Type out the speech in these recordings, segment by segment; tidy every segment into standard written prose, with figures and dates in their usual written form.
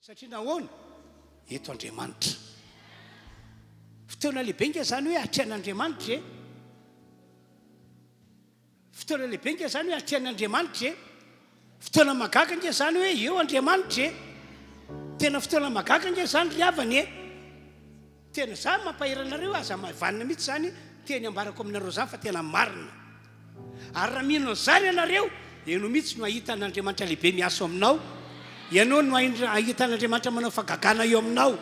satria nahoana eto Andriamanitra fotoana lehibe nge zany hoe atrean'Andriamanitra fotoana lehibe nge zany hoe atrean'Andriamanitra fotoana magaga nge zany hoe eo Andriamanitra tena fotoana magaga nge zany ry havany tena zany mampahiranareo aza mavanina mihitsy zany teny ambarako aminareo zany fa tena marina ary raha mino zany ianareo ianao mihitsy no ahita n'Andriamanitra lehibe miasa aminao ianao no ahita n'Andriamanitra manao fagagana eo aminao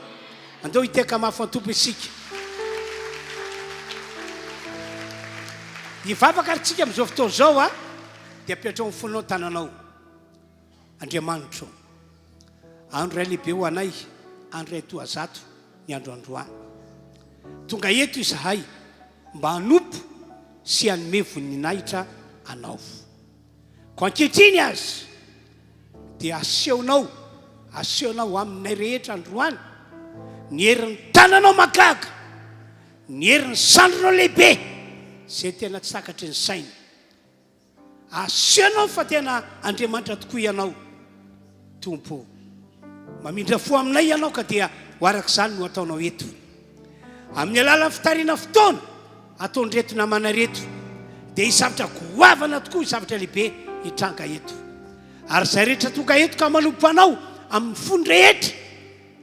andao hiteka mafy antompo isika hivavaka aritsika amin'izao fotoana zao dia ampiatrao amin'ny fonao tananao Andriamanitra andro ray lehibe ho anay andro ray toazato ny androandroany tonga eto izahay mba hanompo sy hanome voninahitra anao ko ankehitriny azy dia asehonao aminay rehetra androany ny herin'ny tananao magaga ny herin'ny sandronao lehibe zay tena tsy takatry ny saina asehonao fa tena Andriamanitra tokoa ianao tompo mamindra fo aminay ianao ka dia ho arak'izany no ataonao eto amin'ny alalan'ny fitariana fotoana ataon'reto namana reto dia hisavatra goavana tokoa hisavatra lehibe hitranga eto ary zay rehetra tonga eto ka manompo anao amin'ny fony rehetra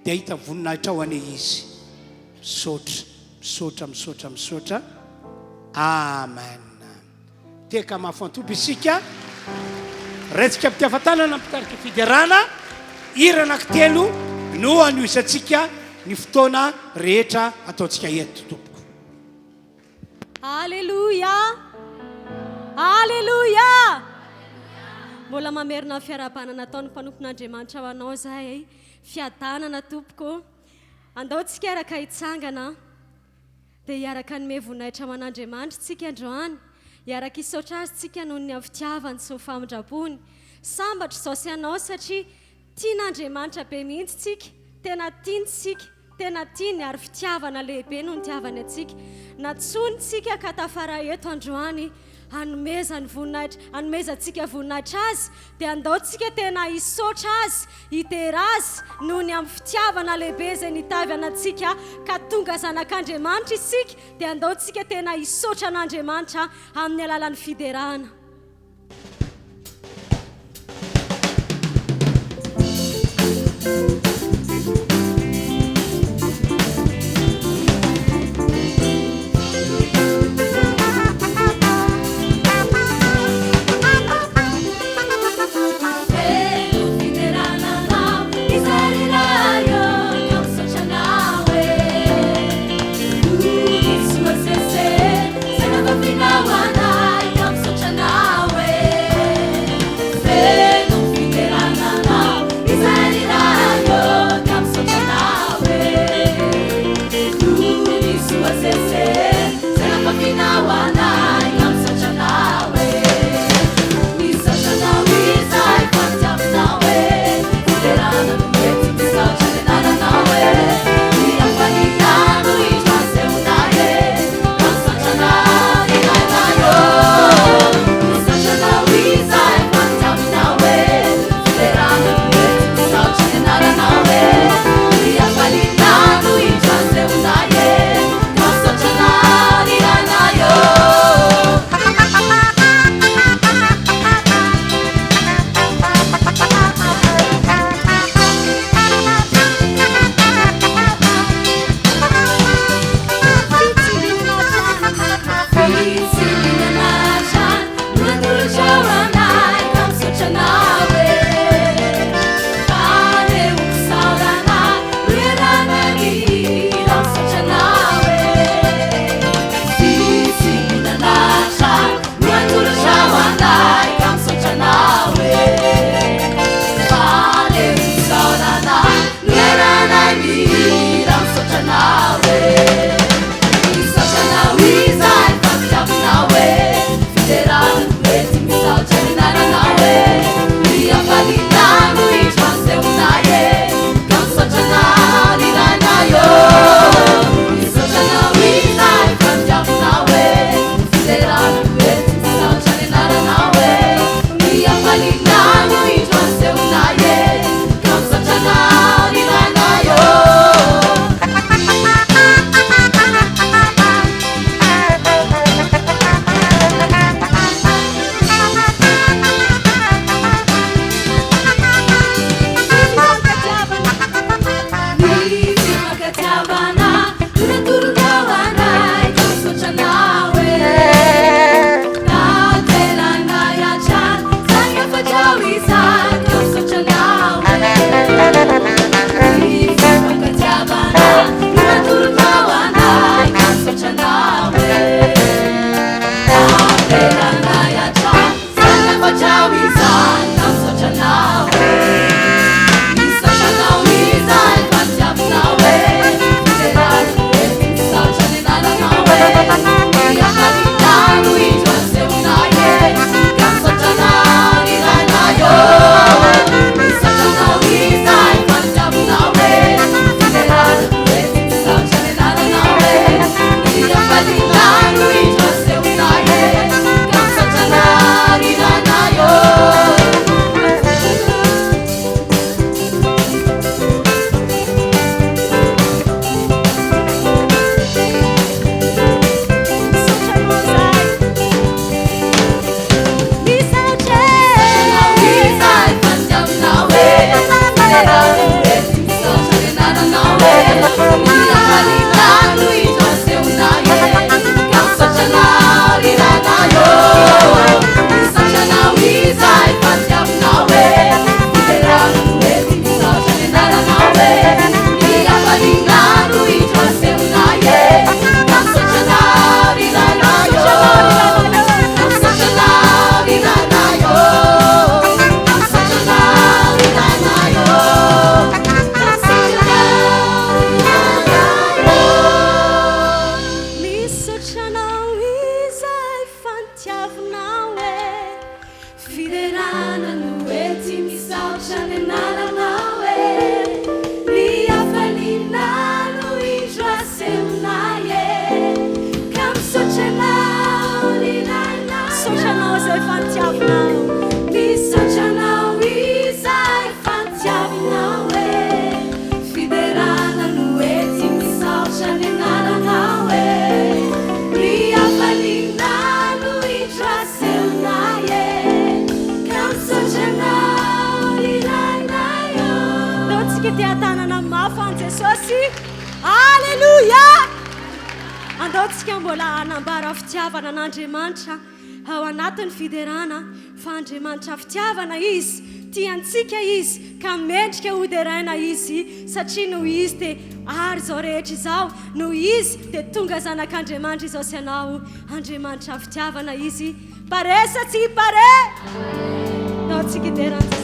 dia hita voninahitra ho ane izy misaotra amen teka mafantompo isika raitsika mpitiafatanana mpitarika fiderana ira anankitelo no anio isantsika ny fotoana rehetra ataontsika eto tompoko Alleluia Alleluia mbola mamerina fiarabanana ataon'ny mpanompon'Andriamanitra ho anao zahay fiadanana tompoko andaontsika araka hitsangana dia hiaraka nome voninahitra ho an'Andriamanitra tsika androany hiaraka hisaotra azy tsika noho ny amin'ny fitiavany sy ny famindrabony sambatra izao sy anao satria tian'Andriamanitra be mihitsy tsika tena tiany tsika tena tiany ary fitiavana lehibe no nitiavany atsika natsony tsika ka tafara eto androany hanomezany voninahitra hanomezantsika voninahitra azy dia andaontsika tena hisaotra azy hitera azy noho ny amin'ny fitiavana lehibe izay nitavy anantsika ka tonga zanak'Andriamanitra isika dia andaontsika tena hisaotra an'Andriamanitra amin'ny alalan'ny fiderana Now fiderana no ety misaotra ny anarana hoe ny hafanina no indro aseminay e ka misotranao lilainay sotranao zay fantiavinao misotranao izay fantiavinao e fiderana no ety misaotra ny anarana hoe ny hafanina no indro aseminay e ka misotranao lilainay o taotsika tia tanana mafan jesosy alleluia andaotsika mbola anambara fitiavana an'andriamanitra ao anatin'ny fiderana fa andriamanitra fitiavana izy tiantsika izy ka mendrika hoderaina izy satria no izy dia ary zao rehetra izao no izy dia tonga zanak'andriamanitra izao sy anao andriamanitra fitiavana izy pare sa tsy pare taotsika hiderana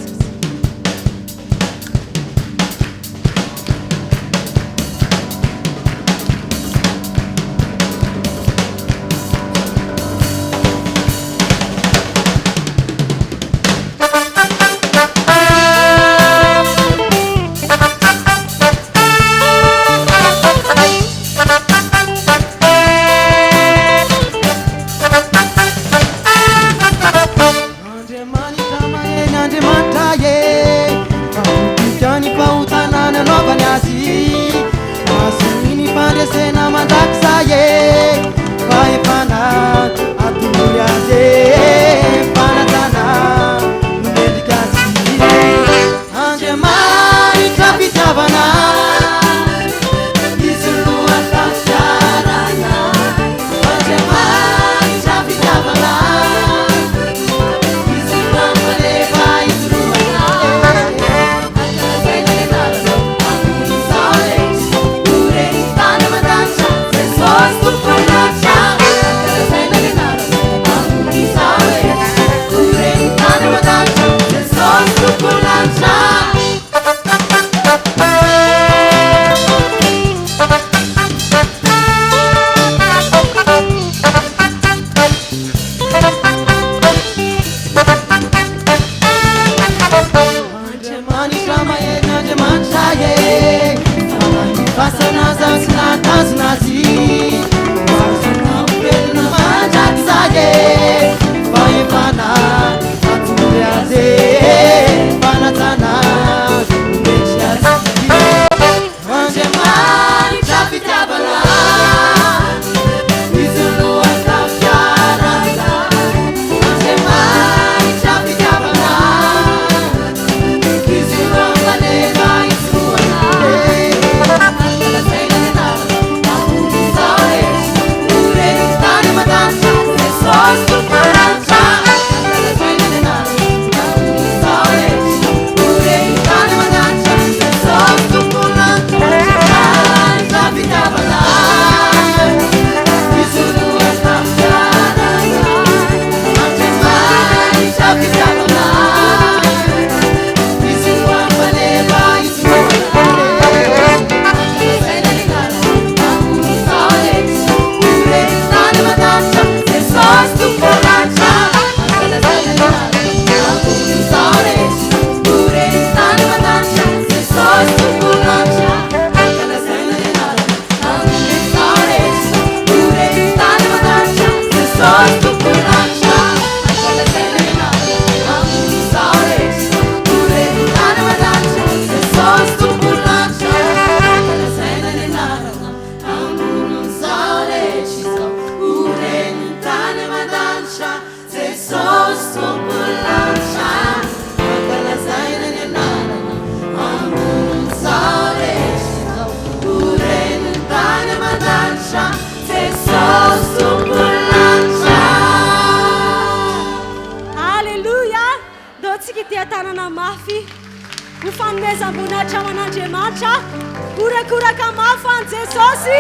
jesosy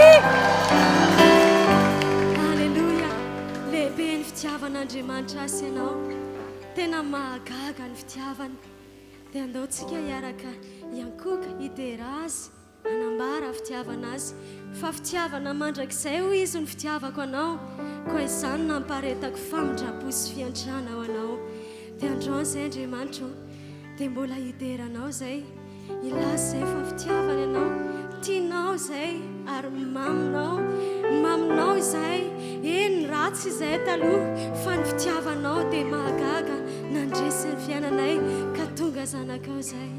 Alleluia. Lehibe ny fitiavan'Andriamanitra asy ianao. Tena mahagaga ny fitiavana. Dia andaotsika hiaraka iankoka hidera azy, anambara fitiavana azy. Fa fitiavana mandrakizay ho izy ny fitiavako anao, koa izany namparetako famindrapo sy fiantrana ho anao. dia androany izay andriamanitra dia mbola hideranao zay ilasy zay fa fitiavana ianao tianao zay ary maminao izay eny ratsy izay taloha fa ny fitiavanao dia mahagaga nandresy ny fiainanay ka tonga zanakao zay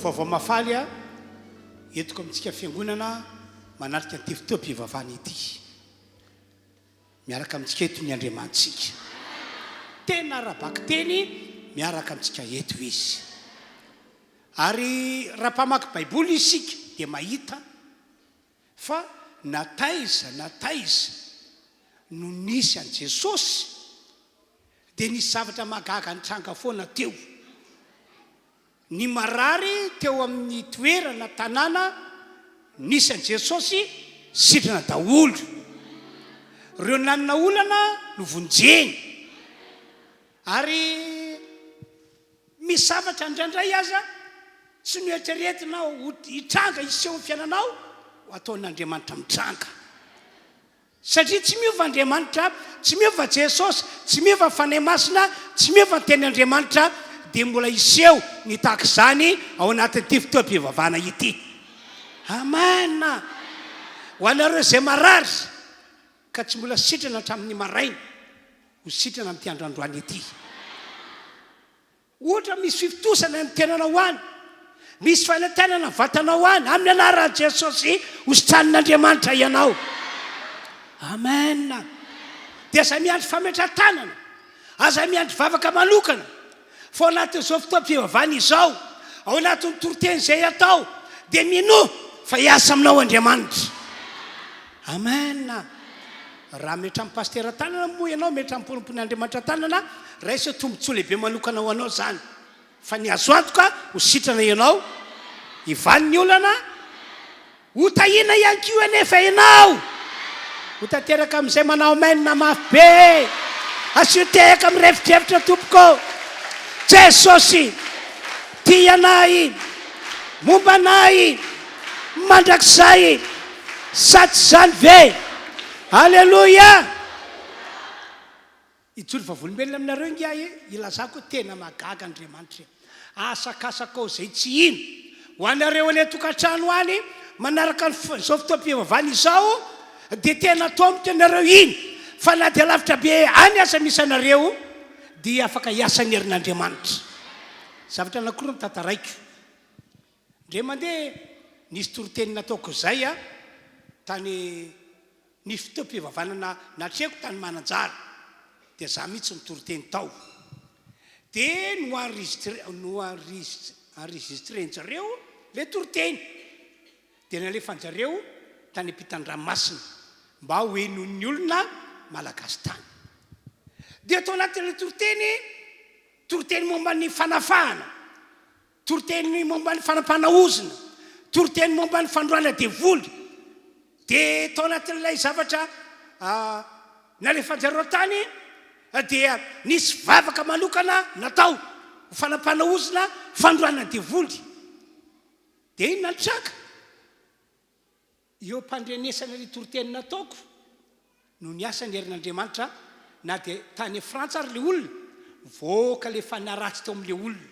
vaovao mafaly a entiko amintsika fiangonana manarika an'ity fotoam-pivavahana ity miaraka amintsika eto ny andriamantsika tena raha-baky teny miaraka amintsika eto izy ary raha mpamaky baiboly isika dia mahita fa nataiza no nisy an' Jesosy dia nisy zavatra magaga ny tranga foana teo ny marary teo amin'ny toerana tanàna nisy an' Jesosy sitrana daholo ireo nanana olana no vonjeny ary misy zavatra indraindray aza tsy noeritreretinao hitranga iseho ny fiainanao ataon'Andriamanitra mitranga satria tsy miova Andriamanitra tsy miova Jesosy tsy miova fanahy masina tsy miova ny teny'Andriamanitra dia mbola iseho ny tahaka izany ao anatin'ity fotoam-pivavahana ity amena ho anareo izay marary ka tsy mbola sitrana hatramin'ny maraina ho sitrana amin'ity andro androany ity ohatra misy fifitosana ny tenanao any misy fanantenana vatanao any amin'ny anaran'i Jesosy hositranin'Andriamanitra ianao amena dia aza miandry fametran-tanana aza miandry vavaka manokana fa ao anatin'izao fotoam-pivavahana izao ao anatin'ny toroteny izay atao dia mino fa hiasa aminao Andriamanitra amena raha metra amin'ny pastera tanana moa ianao metra amin'ny mpolompon'Andriamanitra tanana raisa tombontsoa lehibe manokana ho anao zany fa ny azo antoka ho sitrana ianao hivan'ny olana ho tahina ihany koa anefa ianao ho tanteraka amin'izay manao maina mafy be asiotehaka amin'ny refitrevitra tompoko Jesosy tia anay momba anay mandrakizay satsy zany ve alleloia ijolo vavolombelona aminareo ngiahy ilazako tena magaga Andriamanitra asakasakao izay tsy ino ho anareo any tokantrano any manaraka izao fotoam-pivavahana izao dia tena tombotra anareo iny fa na dia lavitra be any asa misy anareo dia afaka hiasa ny herin'Andriamanitra zavatra anankiroa ny tantaraiko ndre mandeha nisy toroteny nataoko izay a tany ny fotoam-pivavahana natreko tany Mananjara dia za mihitsy ny toroteny tao dia no enregistrenjareo le toroteny dia nalefanjareo tany ampitan-dranomasina mba hoe noho ny olona malagasy tany dia atao anatin'le toroteny momba ny fanafahana toroteny momba ny fanam-panahozina toroteny momba ny fandroana devoly dia tao anatin'ilay zavatra nalefanjareo tany dia nisy vavaka manokana natao ho fanam-panahozina fandroana devoly dia iny natraka eo mpandrenesana ny toroteny nataoko no ny asany herin'Andriamanitra na dia tany France ary le olona voaka le fanaratsy teo amin'le olona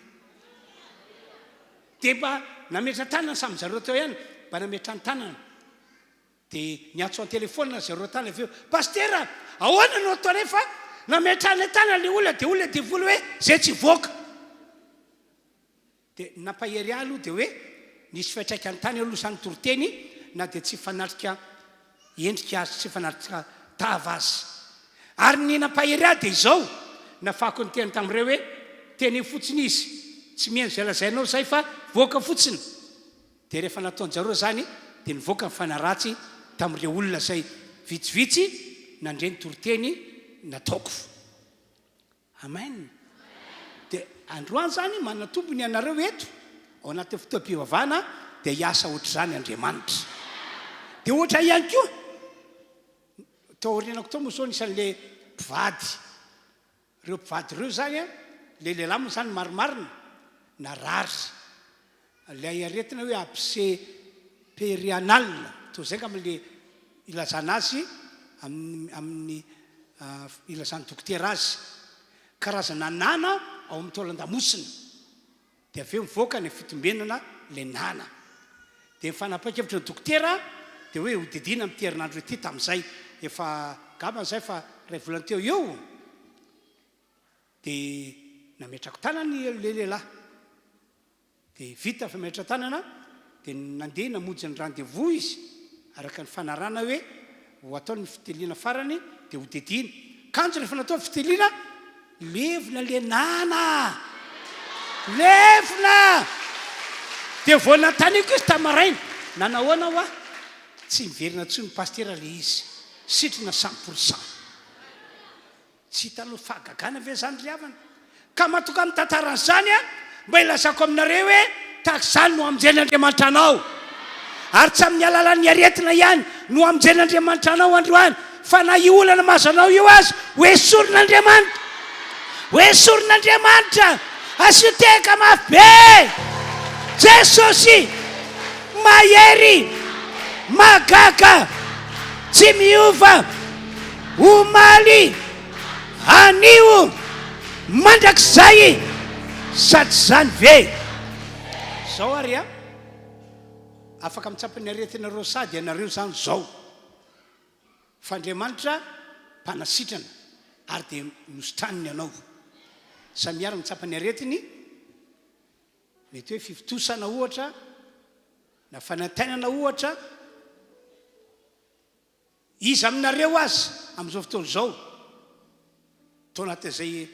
dia mba nametra tanana samy zareo teo ihany mba nametra ny tanana dia niatso an telefona zareo tany avy eo pastera ahoana no atao rehefa nametra ny tanana le olona dia olona devoly hoe zay tsy voaka dia nampahery aloha dia hoe nisy fiatraika ny tany aloha izany toroteny na dia tsy fanatrika endrika azy tsy fanatrika tava azy ary ny nampahery ahy dia izao nafako ny teny tamin'ireo hoe teny fotsiny izy tsy mihaino zay lazainao zay fa voaka fotsiny dia rehefa nataonjareo zany dia nivoaka ny fanaratsy tamin'ireo olona zay vitsivitsy nandre ny toroteny nataoko amen dia androany zany manatombony anareo eto ao anatin'ny fotoam-pivavahana dia hiasa ohatr'izany Andriamanitra dia ohatra ihany koa taorianako tao moa zao nisan'le mpivady ireo mpivady ireo zany a le lehilahy moa zany marimarina na rary ilay aretina hoe abcès périanal toa zay ka amin'le ilazana azy amin'ny ilazany dokotera azy karazana nana ao amin'ny taolan-damosina dia avy eo mivoaka ny fitombenana le nana dia mifanapa-kevitra ny dokotera dia hoe hodidina amin'ny herinandro ety tamin'izay efa gama zay fa ray volana teo eo dia nametrako tanany le lehilahy dia vita fa metra tanana dia nandeha namonjy ny rendez-vous izy araka ny fanarana hoe ho ataony fiteliana farany dia ho dedina kanjo rehefa natao fiteliana levona lenana levona dia vao nantaniko izy tamaraina nanahoana ho a tsy miverina tsony pastera le izy sitrina 100%. tsy hitanao fahagagana ve zany ry havana ka matoka amin'ny tantaran'izany a mba ilazako aminareo hoe tahak'izany no amonjen'Andriamanitra anao ary tsy amin'ny alalan'ny aretina ihany no amonjen'Andriamanitra anao androany fa na io olana mahazo anao io azy hoesorin'Andriamanitra hoesorin'Andriamanitra asioteka mafy be Jesosy mahery magaga tsy miova omaly anio mandrakizay sady zany ve zao ary a afaka mitsapany aretinareo sady ianareo zany zao fa Andriamanitra mpanasitrana ary dia nositraniny ianao samiara mitsapany aretiny mety hoe fivitosana ohatra na fanantenana ohatra izy aminareo azy amin'izao fotoana zao tao anatin'izay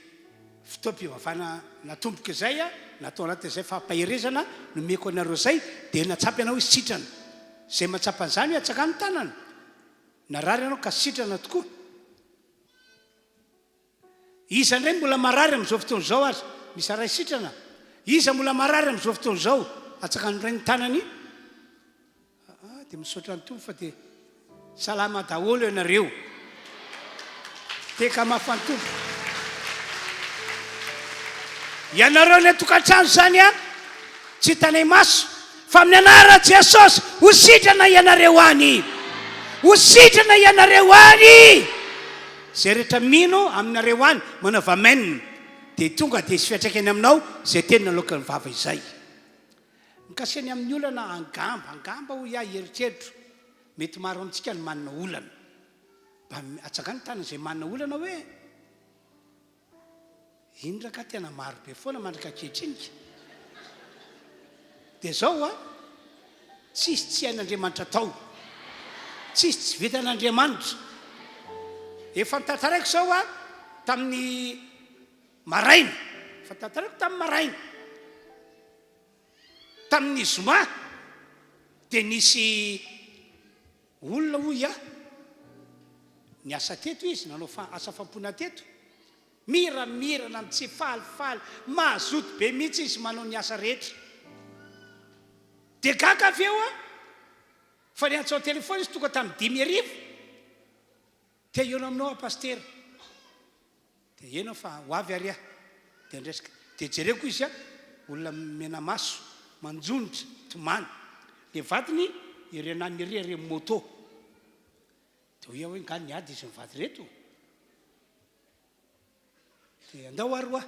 fotoam-pivavahana natomboka izay a natao anatin'izay fampaherezana nomeko anareo zay dia natsapy ianao izy sitrana zay matsapa an'izany hoe atsaka amin'ny tanana narary ianao ka sitrana tokoa iza indray mbola marary amin'izao fotoana zao azy misy aray sitrana iza mbola marary amin'izao fotoana zao atsaka ny ray ny tanany dia misaotra ny tompo fa dia salama daholo ianareo teka mafany tompo ianareo le tokantrano zany a tsy tanay maso fa amin'ny anara Jesosy ho sitrana ianareo any ho sitrana ianareo any zay rehetra mino aminareo any manao vamenina dia tonga dia sy fiatraikany aminao zay teny naloaka ny vava izay mikasiany amin'ny olana angamba ho iahy eritreritro mety maro amintsika ny manana olana mba atsaka ny tana zay manana olana hoe indraka tena maro be foana mandraka kehitrinika dia zao a tsisy tsy hain'Andriamanitra tao tsisy tsy vitan'Andriamanitra efa nitantaraiko zao a tamin'ny maraina fa tantaraiko tamin'ny maraina tamin'ny zoma dia nisy olona hoy a niasa teto izy nanao asa fampona teto miramirana amin'ny tsy falifaly mazoto be mihitsy izy manao ny asa rehetra dia gaga avy eo a fa ny antsao telefona izy tonga tamin'ny 5 arivo dia eo aminao a pastera dia enao fa ho avy ary a dia ndresika dia jereko izy a olona mena maso manjonitra tomany le vadiny irenany ire moto dia hoe hoe nga niady izy mivady reto dia andao ary hoa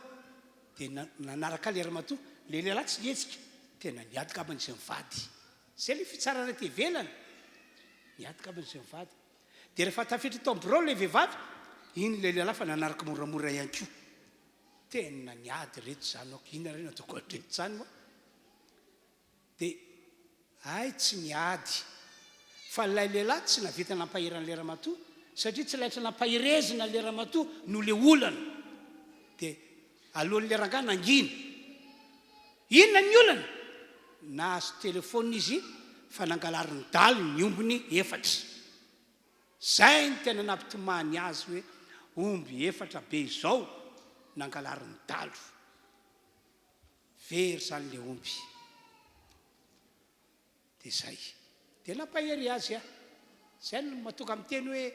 dia nanaraka leramato le lehilahy tsy nietsika tena niadika aban'izy mivady zay le fitsarana ty velana niadika aban'izy mivady dia rehefa tafiditra tao ambirao le vehivavy iny le lehilahy fa nanaraka moramora ihany koa tena niady reto zanako ina reny ataoko reto zany moa dia ay tsy niady fa lay lehilahy tsy navita nampaherana le ramatoa satria tsy laitra nampaherezina le ramatoa no le olana dia alohan'ny le rangahy nangina inona ny olana nahazo telefona izy fa nangalariny dalo ny ombony 4 zay ny tena nampitomany azy hoe omby 4 be izao nangalariny dalo very zany le omby dia zay dia nampahery azy a zay no matonga amin'ny teny hoe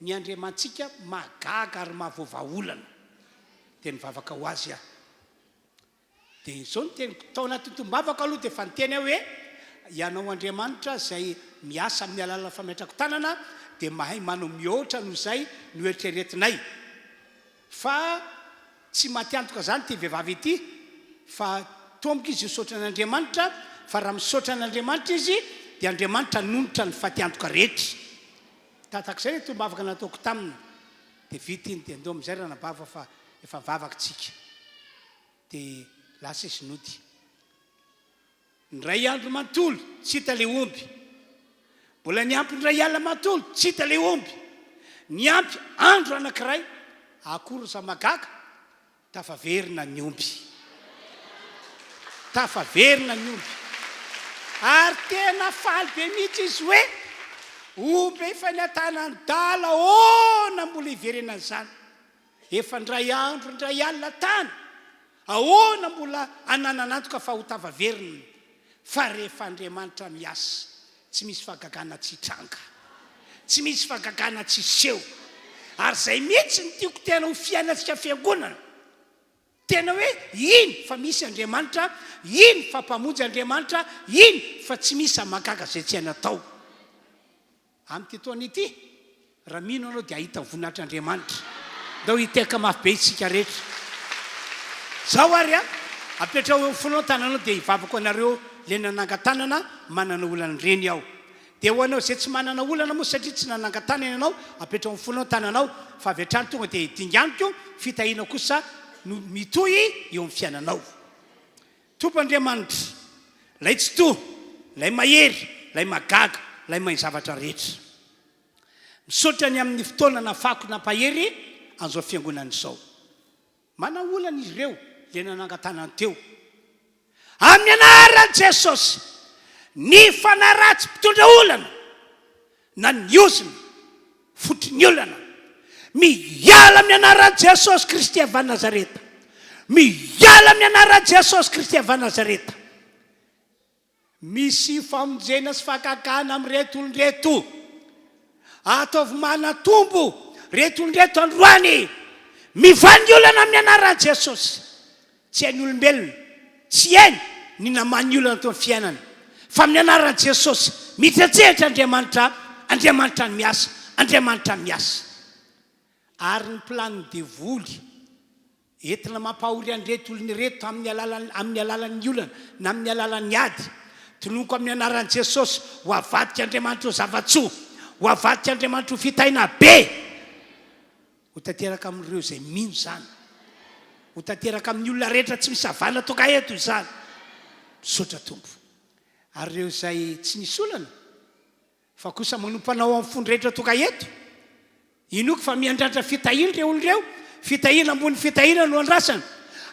ny Andriamantsika magaga ary mahavovaolana dia nivavaka ho azy a dia izao no teny tao anaty Fotoam-bavaka aloha dia fa niteny aho hoe ianao Andriamanitra zay miasa amin'ny alalana fametrako tanana dia mahay manao mihoatra no zay no eritreretinay fa tsy matiantoka zany ty vehivavy ity fa tomboka izy misaotra an'Andriamanitra fa raha misaotra an'Andriamanitra izy dia Andriamanitra nonotra ny fatiantoka rehetra tatak'izay le Fotoam-bavaka nataoko taminy dia vita iny dia andeo amin'izay raha nabava fa efa vavaka tsika dia lasa izy nody ny ray andro mantolo tsy hita le omby, mbola ny ampy ny ray alina mantolo tsy hita le omby, ny ampy andro anankiray akory samagaga tafaverina ny omby, tafaverina ny omby. Ary tena faly be mihitsy izy hoe omby efa ny atanany dala na mbola hiverena an'izany, efa ndray andro ndray alina tany ahoana mbola anananantoka fa ho tavaverina. Fa rehefa Andriamanitra miasa tsy misy fagagana tsy tranga, tsy misy fagagana tsy seho. Ary zay mihitsy ny tiako tena ho fiainatsika fiangonana, tena hoe iny fa misy Andriamanitra, iny fa mpamonjy Andriamanitra, iny fa tsy misy amagaga zay tsy hanatao. Amin'ny toana ity raha mino anao dia ahita voninahitr'Andriamanitra, ndao hiteka mafy be isika rehetra. Zao ary apetrao eo fonao tananao dia hivavako anareo le nanangan-tanana manana olana reny aho. Dia ho anao zay tsy manana olana moa satria tsy nanangan-tanana ianao, apetrao fonao tananao fa avy hatrany tonga dia dinganiko fitahina kosa no mitoy eo amin'ny fiainanao. Tompo Andriamanitra, lay tsy to, lay mahery, lay magaga, lay mahay zavatra rehetra. Misaotra ny amin'ny fotoana nafako nampahery an'izao fiangonana izao. Mana olana izy ireo le nanangan-tanana teo. Amin'ny anaran'i Jesosy, ny fanaratsy mpitondra olana na ny ozina fotry ny olana miala amin'ny anaran'i Jesosy Kristy avy Nazareta, miala amin'ny anaran'i Jesosy Kristy avy Nazareta. Misy famonjena sy fakakana amin'reto olon-dreto, ataovy manatombo reto olon-dreto androany, mivany olana amin'ny anaran'i Jesosy. Tsy hainy olombelona, tsy hainy ny namany olana tao amin'ny fiainana, fa amin'ny anaran'i Jesosy mitretsehitra Andriamanitra, Andriamanitra ny miasa, Andriamanitra ny miasa. Ary ny planiny devoly entina mampahory an'ireto olona reto amin'ny alalan'ny olana na amin'ny alalan'ny ady, tonoko amin'ny anaran'i Jesosy ho avadika Andriamanitra ho zavatsoa, ho avadika Andriamanitra ho fitaina be, ho tanteraka amin'ireo zay mino zany, ho tanteraka amin'ny olona rehetra tsy misy havana toka eto izany. Misaotra Tompo. Ary ireo zay tsy nisy olana fa kosa manompanao amin'ny fony rehetra toka eto, inoko fa miandratra fitahina ireo olon'ireo, fitahina ambony fitahina no andrasana.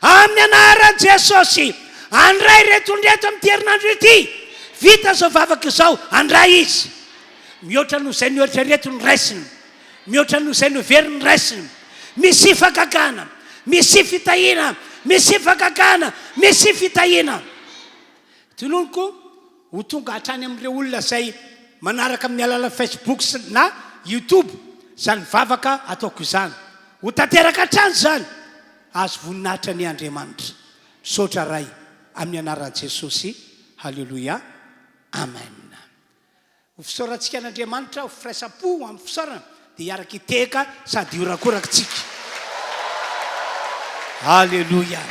Amin'ny anaran'i Jesosy andray reto olon'reto amin'ny herinandro ity, vita zao vavaka izao, andray izy. Mihoatra noho izay nihoatra reto ny raisiny, mihoatra noho izay noveriny raisiny, misy fagagana, misy fitahina, misy fagagana, misy fitahina. Tononoko ho tonga hatrany amin'ireo olona zay manaraka amin'ny alalan'ny Facebook na YouTube zany vavaka ataoko izany, ho tanteraka hatrany zany, azo voninahitra ny Andriamanitra. Misaotra ray amin'ny anaran'i Jesosy. Halleluia, amen. Ho fisaorantsika an'Andriamanitra, ho firaisapo amin'ny fisaorana dia hiaraka hiteka sady horakorakitsika. Halleluia.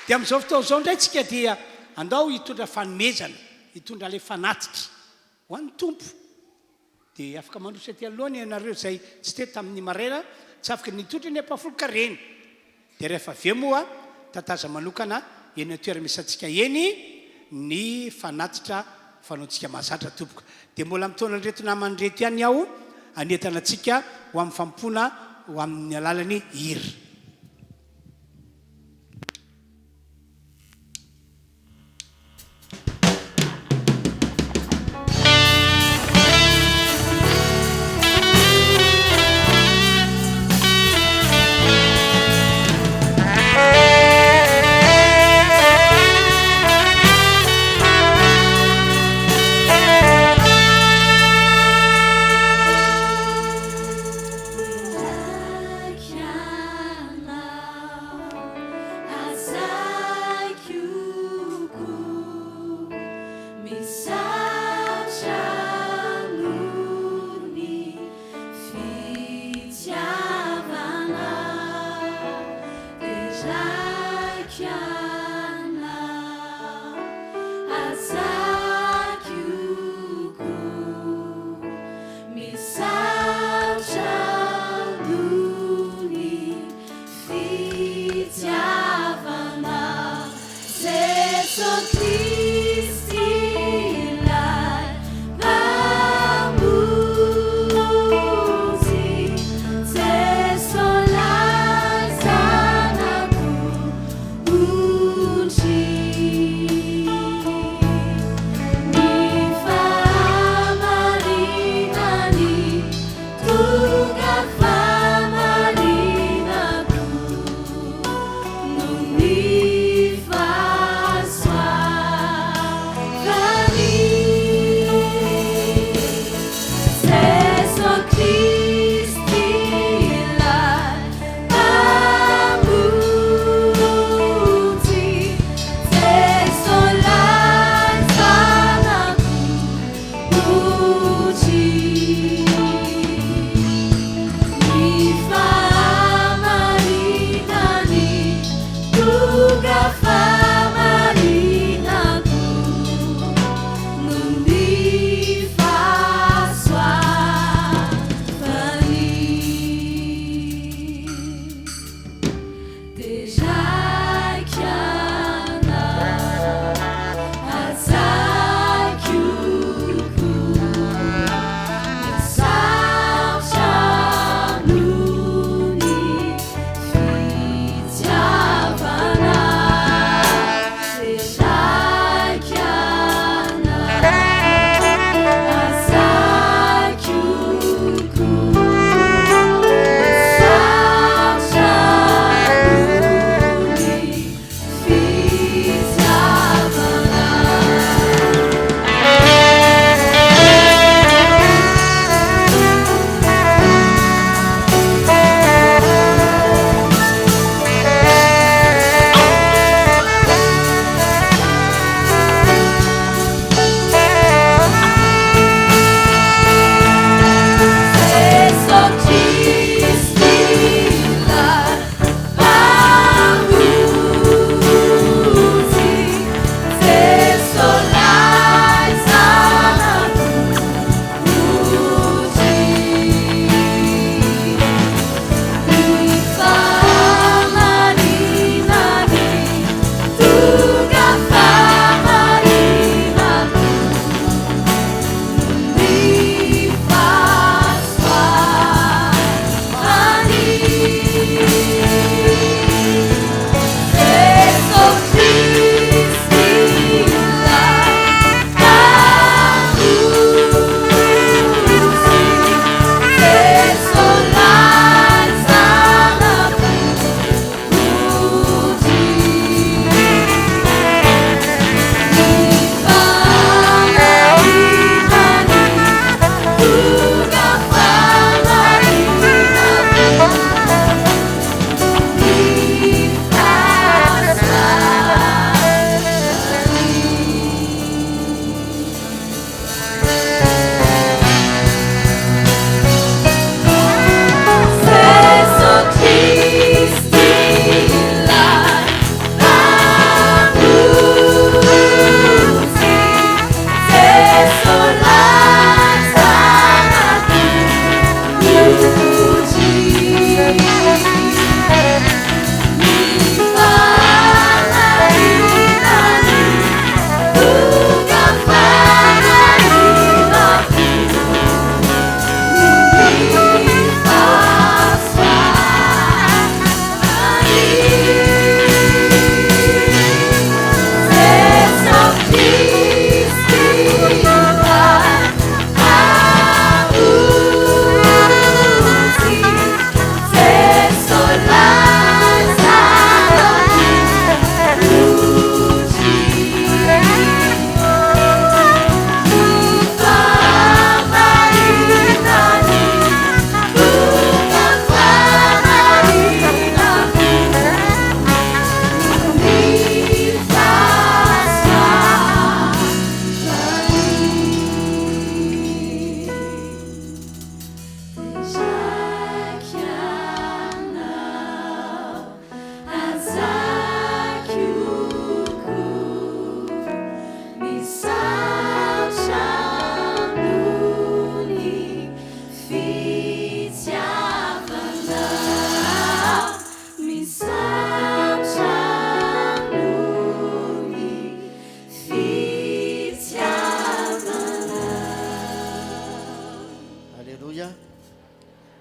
Dia amin'izao fotoana izao indray tsika dia andao hitondra fanomezana, hitondra le fanatitra ho an'ny Tompo. Dia afaka mandrosa aty alohany ianareo zay tsy te tamin'ny maraina, tsy afaka nitondra ny ampafoloka reny. Dia rehefa avy eo moa tataza manokana eny toera-misantsika eny ny fanatitra fanaontsika mahazatra tompoka. Dia mbola mitona andreto namany reto ihany aho anentana antsika ho amin'ny fampona ho amin'ny alalany hira. Yeah.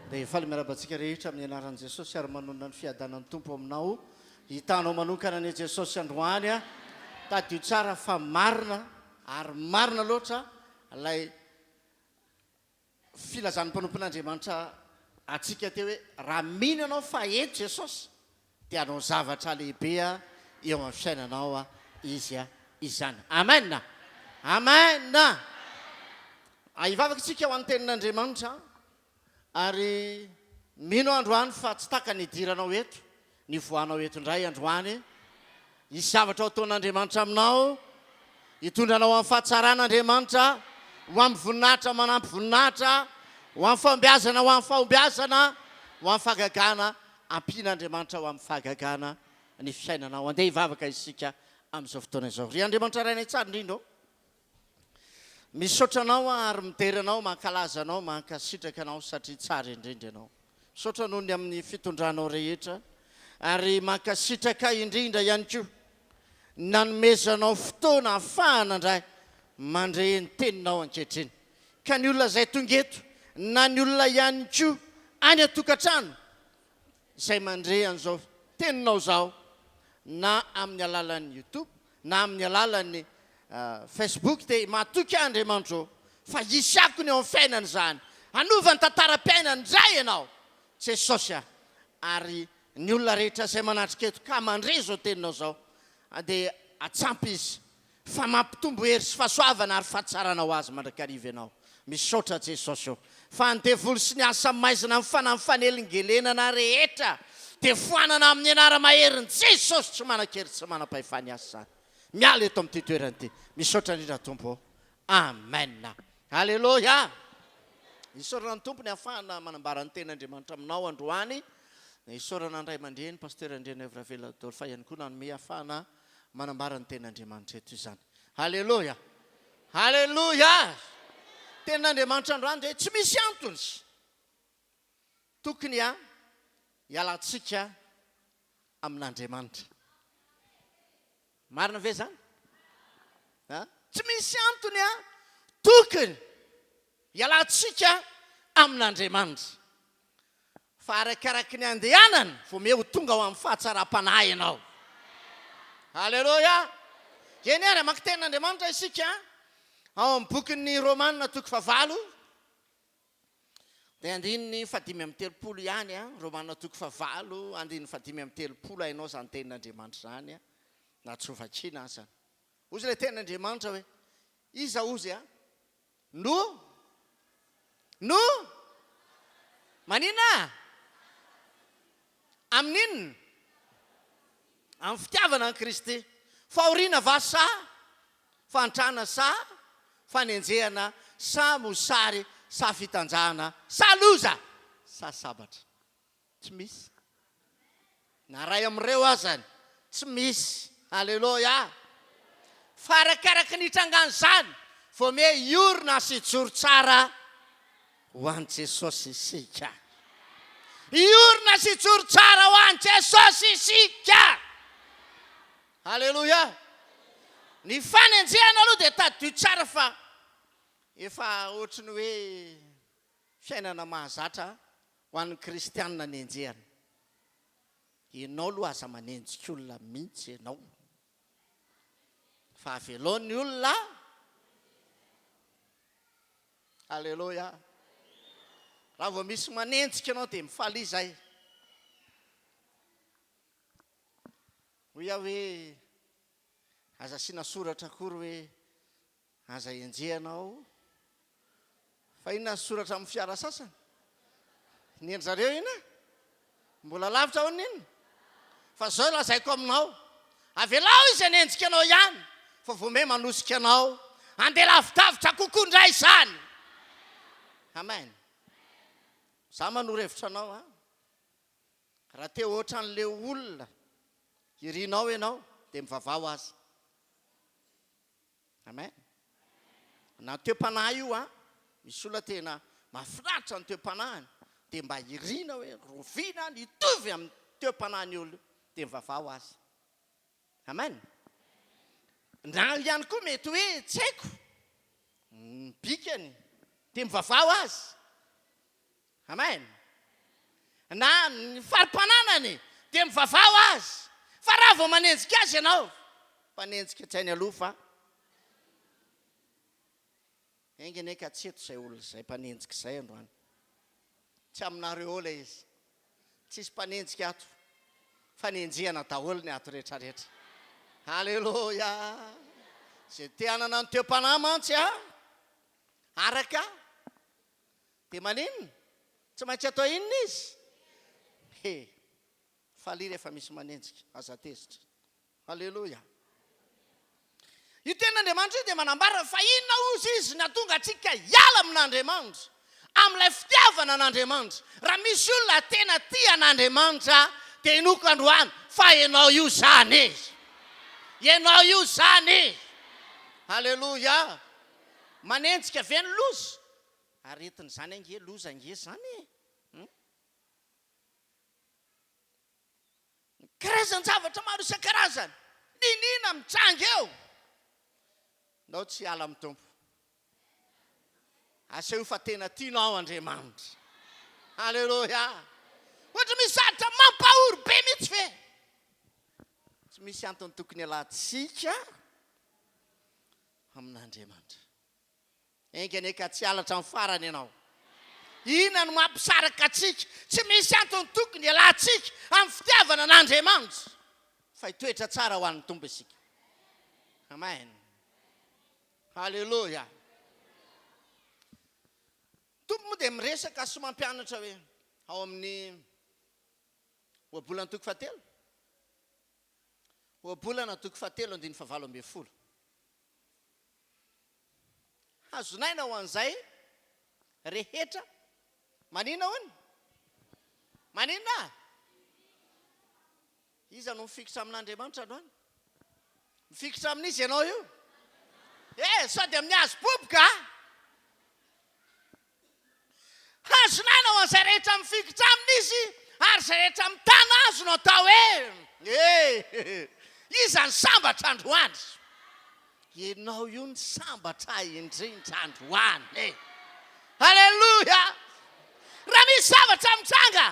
dia efa miarabantsika rehetra amin'ny anaran'i Jesosy ary manonona ny fiadanan'ny tompo aminao hitanao manokana ny Jesosy androany a tadio tsara fa marina ary marina loatra ilay filazan'ny mpanompon'Andriamanitra atsika teo hoe raha mino ianao fa eto Jesosy dia anao zavatra lehibea eo amin'ny fiainanao a izy a izany. Amen. Amen. Hivavaka isika ho an'ny tenin'Andriamanitra ary mino androany fa tsy taka ny idiranao eto ny voanao eto indray androany. Isy zavatra ho ataon'Andriamanitra aminao hitondranao amin'ny fahatsaràn'Andriamanitra ho amin'ny voninahitra manampy voninahitra ho amin'ny fahombiazana ho amin'ny fahombiazana ho amin'ny fahagagana ampian'Andriamanitra ho amin'ny fahagagana ny fiainanao. Andeha hivavaka isika amin'izao fotoana izao. Ry Andriamanitra rainay tsara indrindra misaotra anao ary midera anao mankalaza anao mankasitraka anao satria tsara indrindra ianao. Misaotra noho ny amin'ny fitondranao rehetra ary mankasitraka indrindra ihany koa nanomezanao fotoana ahafahana indray mandre ny teninao ankehitriny. Ka ny olona izay tonga eto na ny olona ihany koa any atokantrano izay mandre an'izao teninao zao na amin'ny alalan'ny YouTube na amin'ny alalan'ny Facebook dia matoky Andriamanitra fa hisakony eo amin'ny fiainany izany hanovany tantaram-piainany indray ianao Jesosy ary ny olona rehetra izay manatrika eto ka mandre zao teninao zao dia atsampy izy fa mampitombo hery sy fahasoavana ary fahatsarana ho azy mandrakariva ianao. Misaotra Jesosy fa ny devoly sy ny asa maizina amin'ny fanamfanelin-gelenana rehetra dia foanana amin'ny anara-maherin'i Jesosy tsy manan-kery tsy manam-pahefany azy izany. Miala eto amin'ity toerana ity. Misaotra indrindra tompo. Amen. Halleloja. Isaorana ny tompo ny ahafahana manambara ny ten'Andriamanitra aminao androany. Isaorana andray aman-dreny pasteur Andrena Evravela Adolphe ihany koa nanome ahafahana manambara ny ten'Andriamanitra eto izany. Halleloja. Halleloja. Ten'Andriamanitra androany dia tsy misy antony. Tokony hialantsika amin'Andriamanitra. Marina ve zany? Tsy misy antony tokony hialantsika amin'Andriamanitra. Fa arakaraky ny andehanany vao meo tonga ho amin'ny fahatsara-panahy ianao. Halleloja. Eny ary maka ten'Andriamanitra isika ao amin'ny bokin'ny Romanina toko 9 dia andininy 5:30 ihany Romanina toko 9 andininy 5:30 hainao zany tenin'Andriamanitra zany na tsy ho vakiana azy. Ozy ilay tenin'Andriamanitra hoe iza ozy no manina amin'inona amin'ny fitiavana an'i Kristy fahoriana va sa fantrana sa fanenjehana sa mosary sa fitanjahana sa loza sa sabatra. Tsy misy. Na ray amin'ireo azany tsy misy. Halleloja. Fa arakaraky ny trangany izany vao me iorina sy joro tsara ho an'i Jesosy isika. Iorina sy joro tsara ho an'i Jesosy isika. Halleloja. Ny fanenjehana aloha dia tadio tsara fa efa ohatrany hoe fiainana mahazatra ho an'ny kristianina ny enjehana. Ianao aloha aza manenjika olona mihitsy ianao. Fa aveloan'ny olona. Halleloja. Raha vao misy manenjika ianao dia mifaly izay. Hoe aza asiana soratra akory hoe aza enjehanao. Fa inona soratra amin'ny fiara sasany? Ny endry-zareo ina? Mbola lavitra ao nina? Fa zao lazaiko aminao. Avelao izy anenjika anao ihany. Fa vao me manosika anao. Andeha lavidavitra kokoa indray izany. Amen. Za manoro-hevitra anao raha te ohatra an'ilay olona irinao ianao dia mivavao azy. Amen. Na teo-panahy io misy olona tena mahafinaritra ny teo-panahiny dia mba irina hoe roviana nitovy amin'ny teo-panahiny olona dia mivavao azy. Amen. Na ihany koa mety hoe tsy haiko bikany dia mivavao azy. Amen. na ny farim-pananany dia mivavao azy. Fa raha vao manenjika azy ianao, mpanenjika tsainy aloha fa engene ka tsy eto izay olona izay mpanenjika izay androany. Tsy aminareo ilay izy. Tsisy mpanenjika ato. Fanenjehana daholo ny ato rehetrarehetra. Halleloja. Izay te hanana ny teo mpanahy mantsy araka dia maninona? Tsy maintsy atao inona izy? Faly rehefa misy manenjika aza tezitra. Halleloja. Io ten'Andriamanitra io dia manambara fa inona ozy izy na tonga atsika hiala amin'Andriamanitra, amin'ilay fitiavana an'Andriamanitra. Raha misy olona tena tia an'Andriamanitra dia inoko androany fa ianao io zany izy. Ianao io zany izy. Halleloja. Manenjika ve ny loza? Aretina zany ange loza ange zany. Karazany zavatra maro isan-karazany. Ninina mitsanga eo. Nao tsy ala amin'ny tompo. Aseho fa tena tianao Andriamanitra. Halleloja. Ohatra misy zavatra mampahory be mihitsy ve? Tsy misy antony tokony alantsika amin'Andriamanitra. Engane ka tsy halatra amin'ny farany ianao. Inona no mampisaraka atsika? Tsy misy antony tokony alantsika amin'ny fitiavana an'Andriamanitra. Fa hitoetra tsara ho an'ny tombo isika. Amen. Halleloja. Tompo moa dia miresaka sy mampianatra hoe ao amin'ny ohabolana toko fahatelo. Ohabolana toko fahatelo 19:20. Azonaina ho an'izay rehetra. Manina hono? Manina? Iza no mifikitra amin'Andriamanitra androany? Mifikitra amin'izy ianao io? Sady amin'ny hazo boboka. Azonaina ho an'izay rehetra mifikitra amin'izy ary izay rehetra mitana azo no atao hoe iza ny sambatra androany. Ianao io ny sambatra indrindra androany. Halleluja. Raha misy zavatra mitsanga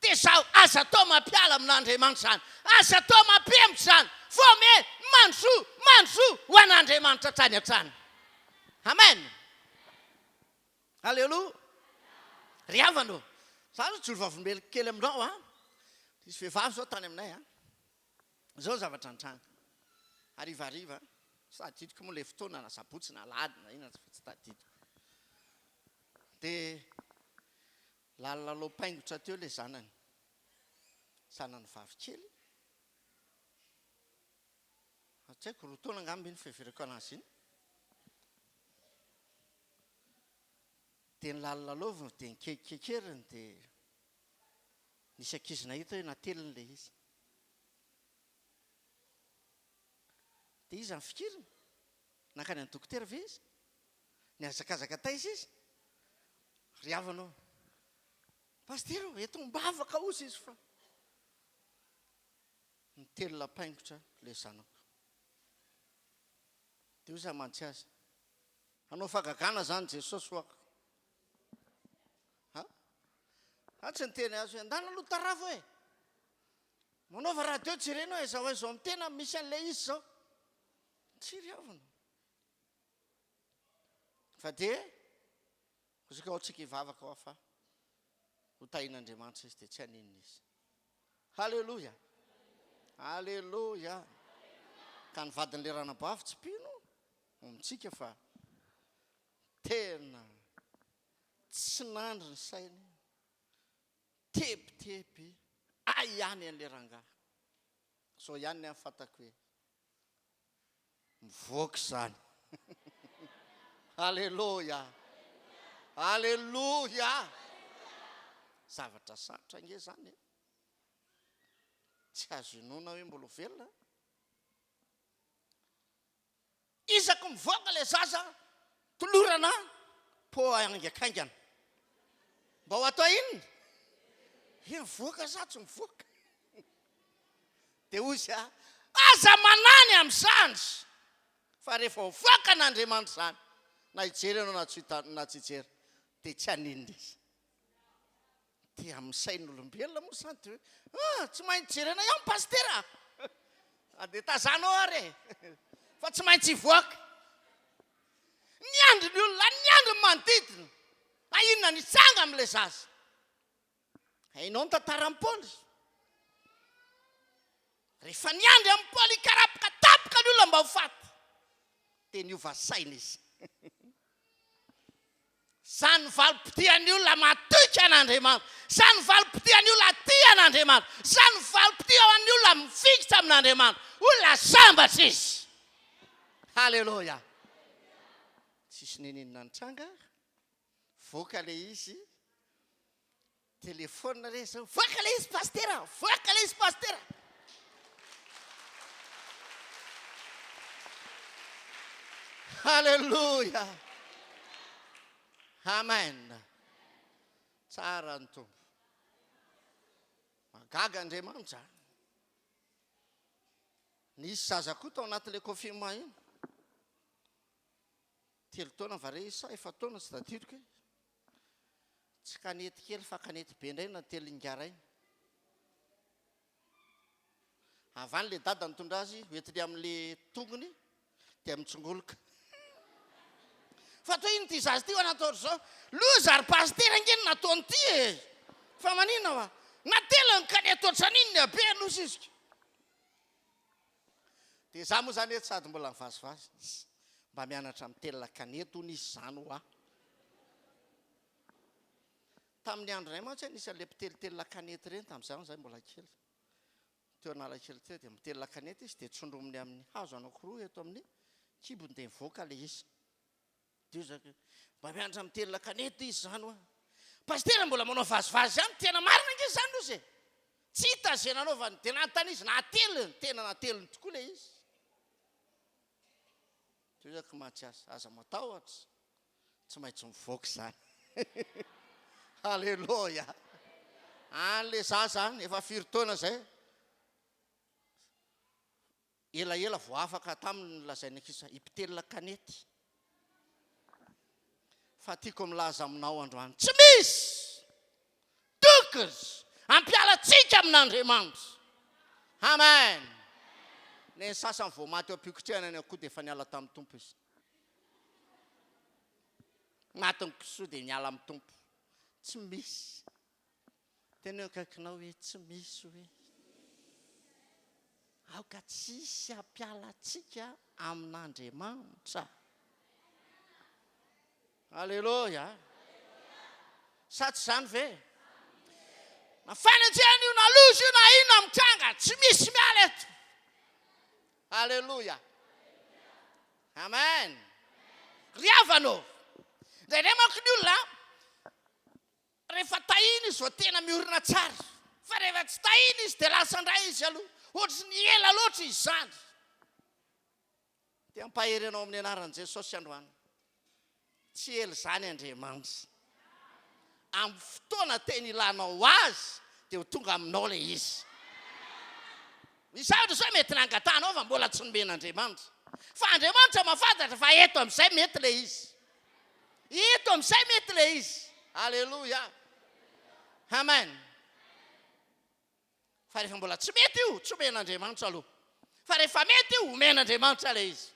dia izao aza tao mampiala amin'Andriamanitra zany. Aza tao mampembotra zany. Fome mandroa ho an'Andriamanitra trany hatrany. Amen. Halleluja. Ry havano. Zany joro vavolombelona kely aminao Misy vehivavy zao tany aminay zao zavatra nitranga. Harivariva. Tadidiko moa le fotoana na sabotsy na alahady na inona tsy tadidiko. Dia lalalopaingotra teo le zanany. Zanany vavy kely. Tsy haiko roa taona angamba iny fiheverako anazy iny. Dia nilalaloviny dia nikekeriny dia nisy ankizy nahita hoe nateliny le izy. Dia izy nifikiriny. Nankany amin'ny dokotera ve izy? Niazakazaka taiza izy? Ry havanao. Pastero, Fotoam-bavaka ozy izy fa. Nitelo lapaingotra le zanako. Dia ozy amantsy azy. Anao fagagana zany Jesosy hoaka. Tsy niteny azy hoe andana aloha tarafo hoe. Manaova radio jerena hoe zao mitena misy an'ilay izy zao. Tsy ry havana. Fa dia ozaka ohatsika hivavaka ao fa ho tahin'Andriamanitra izy dia tsy haninona izy. Halleluja. Halleluja. Ka ny vadin'ilay ranabavy tsy pino amintsika fa tena tsy nandry ny sainy. Tepitepy ihany an'ilay rangahy. So ihany ny amin'ny fatako hoe mivoaka izany. Halleluja. Halleluja. Zavatra sarotra ange zany. Tsy azo inona hoe mbola velona. Isako mivoaka le zaza tolorana po angakaingana. Mba ho atao inona? Mivoaka sa tsy mivoaka? Dia ozy aza manany amin'izany. Fa rehefa mivoaka n'Andriamanitra zany, na hijery ianao na tsy hijery, dia tsy haninona izy. dia amin'ny sain'olombelona moa zany dia tsy maintsy jerena ihany pastera dia tazanao ary fa tsy maintsy hivoaka ny andro ny olona ny andro manodidina inona ny tsanga amin'ilay zaza hainao ny tantaran'ny Paoly rehefa ny andro amin'ny Paoly ikarapoka tapoka ny olona mba ho faty dia niova saina izy zany valim-potian'ny olona matoika an'Andriamanitra zany valim-potian'ny olona tia an'Andriamanitra zany valim-potian'ny olona mifikitra amin'Andriamanitra olona sambatra izy halleloja tsisy neninona ny tranga voaka le izy telefona re zao voaka le izy pastera voaka le izy pastera halleluja amen tsara ny tompo magaga Andriamanitra nisy zaza koa tao anatin'ilay confinement iny 3 taona vare isa 4 taona tsy datiriko tsy kanety kely fa kanety be indray na telingarainy avany le dada nitondra azy hoetiny amin'le tongony dia mitsongoloka fa toy iny ty zazy ty anataotry zao loza ary pastera ngeny nataony ty fa manina va natelany kanety ohatran'iny ny abe loza izy dia za moa zany sady mbola mivazivazy mba mianatra mitelina kanety ho nisy zany ho tamin'ny andronay mantsy nisy an'le mpitelitelina kanety reny tamin'izany zay mbola kely teo analakely teo dia mitelina kanety izy dia tsondrominy amin'ny hazo anankiroa eto amin'ny kibony dia mivoaka le izy dia zaka mba mianatra mitelina kanety izy zany ho pastera mbola manao vazivazy zany tena marina nge zany lozy tsy hita zay nanaovany dia nantany izy nateliny tena nateliny tokoa le izy dia zaka Matiasy aza matahotra tsy maintsy mivoaka zany halleloja an'le zaza efa 4 taona zay elaela vao afaka taminy lazainy akisa hipitelina kanety fa tiako milaza aminao androany tsy misy tokony ampialatsika amin'Andriamanitra amen ny sasany vao maty am-pikotrehana ny akoho dia efa niala tamin'ny tompo izy matiny kisoa dia niala amin'ny tompo tsy misy tena akaikinao hoe tsy misy hoe aoka tsisy ampialatsika amin'Andriamanitra halleloja sa tsy zany ve na fanenjehana io na loza io na ino mitranga tsy misy miala eto halleloja amen riavanao ndraindray manko ny olona rehefa tahiny izy vao tena miorina tsara fa rehefa tsy tahiny izy dia lasa ndray izy aloha ohatrany ny ela loatra izy zany dia ampahery anao amin'ny anaran'i Jesosy androany tsy ela zany Andriamanitra amin'ny fotoana tena ilanao azy dia ho tonga aminao le izy misavatra zao mety nangatanao fa mbola tsy nomen'Andriamanitra fa Andriamanitra mahafantatra fa eto amin'izay mety le izy eto amin'izay mety le izy halleloja amen fa rehefa mbola tsy mety io tsy omen'Andriamanitra aloha fa rehefa mety io omen'Andriamanitra le izy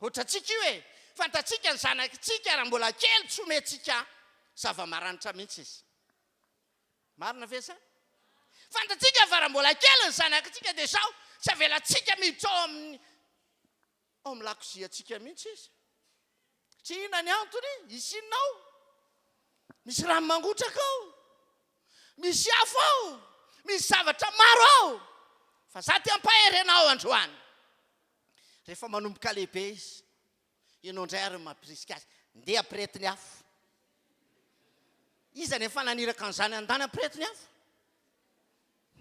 ohatra tsika io hoe fantatsika ny zanakitsika raha mbola kely tsy omentsika zava-maranitra mihitsy izy marina ve zany fantatsika fa raha mbola kely ny zanakitsika dia sao tsy avelatsika miditra ao amin'ny lakoziantsika mihitsy izy tsy ina ny antony isinao misy rano mangotraka ao misy afo ao misy zavatra maro ao fa za ty ampahery anao androany rehefa manomboka lehibe izy ianao indray ary mampirisika azy ndeha ampiretiny afo iza nefa naniraka an'izany andany ampiretiny afo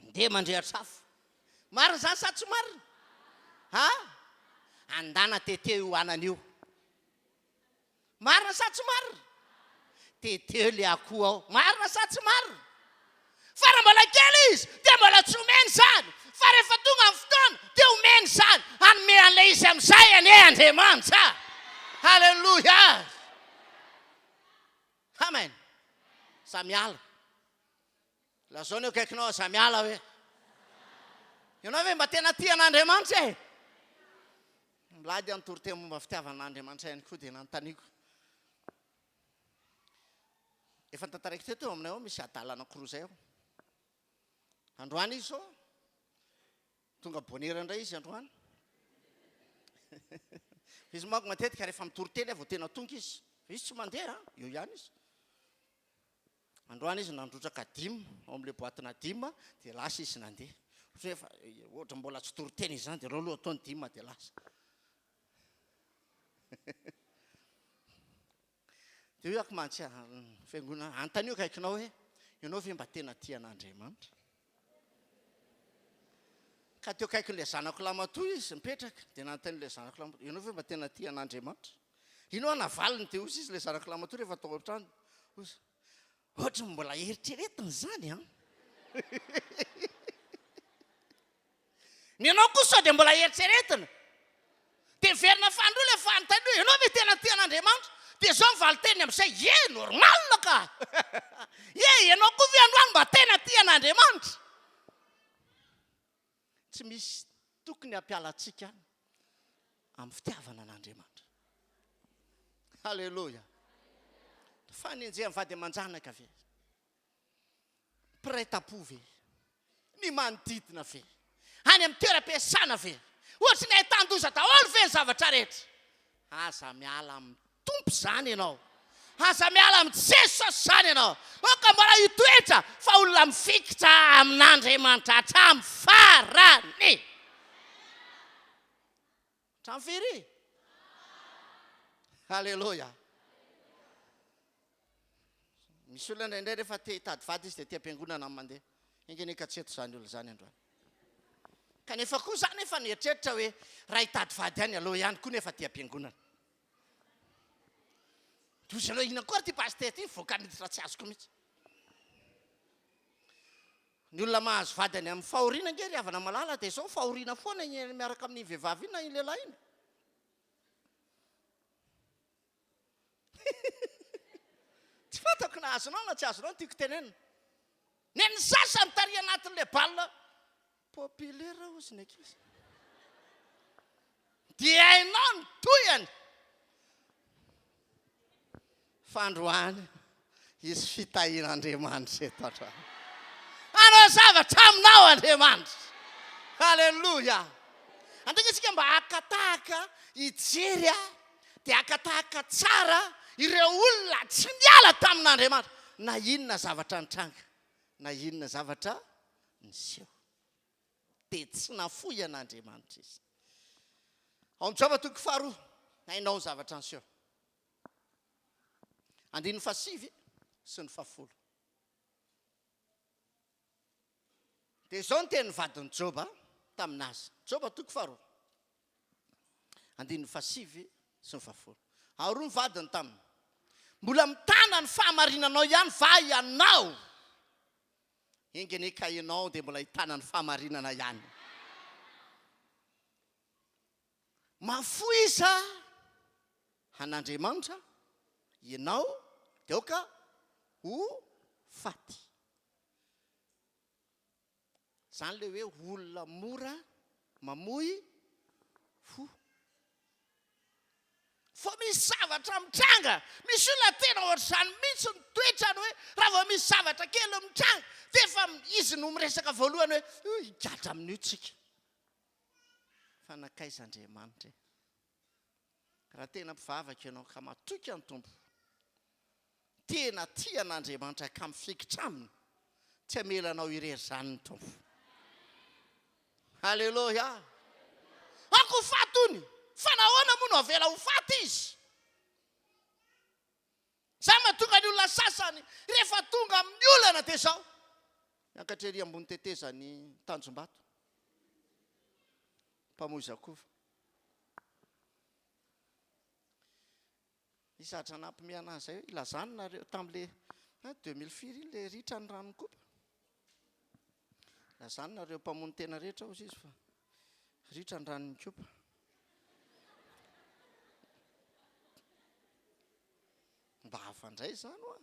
ndeha mandrehatra afo marina zany sa tsy marina andana teteo io anan'io marina sa tsy marina teteo le akoho ao marina sa tsy marina fa raha mbola kely izy dia mbola tsy omeny zany fa rehefa tonga amin'ny fotoana dia omeny zany anome an'ilay izy amin'izay ane Andriamanitra halleluja amen za miala lazao ny akaikinao aza miala hoe ianao hoe mba tena tian'Andriamanitra e milady antoroteny momba fitiavan'Andriamanitra ihany koa dia nanontaniako efa tantaraiko teto aminay ao misy adala anankiroa zay ao androany izy sao tonga bonera indray izy androany izy manko matetika rehefa mitoroteny vao tena tonga izy izy tsy mandeha eo ihany izy androany izy nandrotraka 5 ao amin'le boatina 5 dia lasa izy nandeha efa ohatra mbola tsy toroteny izy zany dia reo aloha ataony 5 dia lasa dia hoe akomantsy fiangonana antanio akaikinao hoe ianao ve mba tena tian'Andriamanitra ka teo akaikin'ilay zanako lamatoa izy mipetraka dia nanontani'ilay zanako lamatoa ianao ve mba tena tian'Andriamanitra inao navaliny dia ozy izy ilay zanako lamatoa rehefa tao an-trano ozy ohatra mbola eritreretiny zany ny ianao kosa dia mbola eritreretina dia verina fandro ilay fanontaniao ianao ve tena tian'Andriamanitra dia zao mivaly teny amin'izay normal ka ianao koa ve androany mba tena tian'Andriamanitra tsy misy tokony hampialatsika amin'ny fitiavana an'Andriamanitra halleloja fanenjehany vady aman-janaka ve piray-tapo ve ny manodidina ve any amin'ny toeram-piasana ve ohatra ny ahitan-doza daholo ve ny zavatra rehetra aza miala amin'ny tompo zany ianao aza miala amin'ny Jesosy zany ianao oka mbola hitoetra fa olona mifikitra amin'Andriamanitra hatramin'ny farany hatramin'ny firy halleloja misy olona indraindray rehefa te hitady vady izy dia tia am-piangonana amin'ny mandeha engeneka tsy eto zany olo zany androany kanefa koa zany efa nieritreritra hoe raha hitady vady ihany aloha ihany koa nefa tia am-piangonana dozy aloha ina koa ty pastety iny voaka miditra tsy azoko mihitsy ny olona mahazo vady any amin'ny fahoriana nge ry havana malala dia zao fahoriana foana miaraka amin'ny vehivavy iny na iny lehilahy iny tsy fantako na azonao na tsy azonao tiako tenenina ny ny sasa mitari anatin'le balina populaire ozy ny ankizy dia hainao ny toyany fandroany izy fitahin'Andriamanitra eto androany anao zavatra aminao Andriamanitra halleloja antegna tsika mba akatahaka hijery dia akatahaka tsara ireo olona tsy miala tamin'Andriamanitra na inona zavatra nitranga na inona zavatra niseho dia tsy nafoy an'Andriamanitra izy ao amin'Jova toko faharoa hainao ny zavatra niseho 9 sy ny 10 dia zao ny teny vadiny Joba taminazy Joba toko faharoa 9 sy ny 10 aroa ny vadiny taminy mbola mitana ny fahamarinanao ihany va ianao engene ka ianao dia mbola hitana ny fahamarinana ihany mafoiza an'Andriamanitra ianao dia oka ho faty zany le hoe olona mora mamoy fo fa misy zavatra mitranga misy olona tena ohatr'izany mihitsy ny toetrany hoe raha vao misy zavatra kely mitranga dia efa izy no miresaka voalohany hoe higadra amin'io tsika fa nakaiz'Andriamanitra raha tena mpivavaka ianao ka matoky any tompo tena tian'Andriamanitra ka mifikitra aminy tsy hamelanao irery zany ny tompo halleloja ako fatony fa nahoana moa no avela ho faty izy zay mahatonga ny olona sasany rehefa tonga amin'ny olana dia zao miankatrery ambony tetezany tanjom-bato mpamoy zakova izatra nampimiana azy zay ilazany nareo tamin'le 2000 firy le ritra ny ranony kopa lazany nareo mpamony tena rehetra ozy izy fa ritra ny ranony kopa mba hafandray zany oa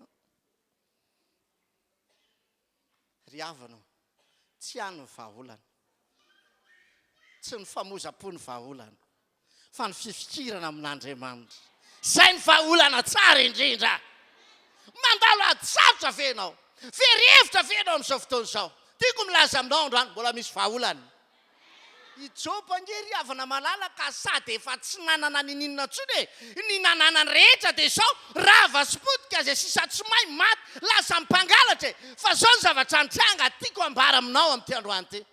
ry havana tsy any vahaolana tsy ny famozapo ny vahaolana fa ny fifikirana amin'Andriamanitra zay ny vahaolana tsara indrindra mandalo ady-sarotra venao ferihevitra venao amin'izao fotoana izao tiako milaza aminao androany mbola misy vahaolana ijoba ngery havana malalaka sady efa tsy nanana nininona ntsony ny nanana ny rehetra dia izao rava sipotika zay sisa tsy mahay maty lasa mpangalatra fa zao ny zavatra nitranga tiako ambara aminao amin'ity androany ty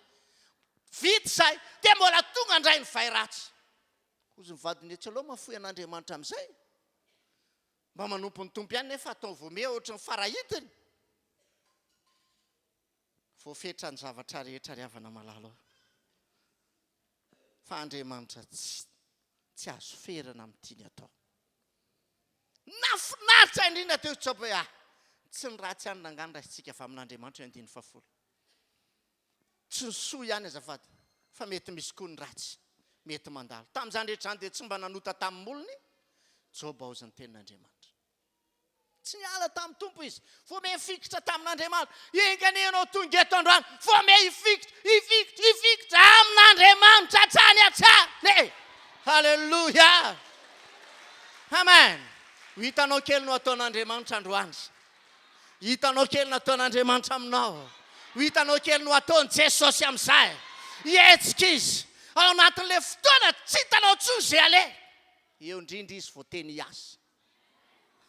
vita zay dia mbola tonga indray ny vairatsy kozy mivadiny etsy aloha mafoy an'Andriamanitra amin'izay mba manompo ny tompo ihany nefa atao vome ohatry ny farahitiny voafetra ny zavatra rehetra ry havana malala fa Andriamanitra tsy azo ferana amin'ity atao nafinaritra indrindra teo tsopo hoe tsy ny ratsy ihany nangany raisitsika fa amin'Andriamanitra andiny fafolo tsy ny soa ihany azafady fa mety misy koa ny ratsy mety mandalo tamin'izany rehetra zany dia tsy mba nanota tamin'ny molony joba ao zany tenin'Andriamanitra tsy niala tamin'ny tompo izy vo me hifikitra tamin'Andriamanitra enganenao tonga eto androany vo me hifikitra amin'Andriamanitra hatrany hatrany halleluja amen hitanao kely no ataon'Andriamanitra androany hitanao kely no ataon'Andriamanitra aminao hitanao kely no ataony Jesosy amin'izay hietsika izy ao anatin'ilay fotoana tsy hitanao tsoa zay ale eo indrindra izy vo teny hiasa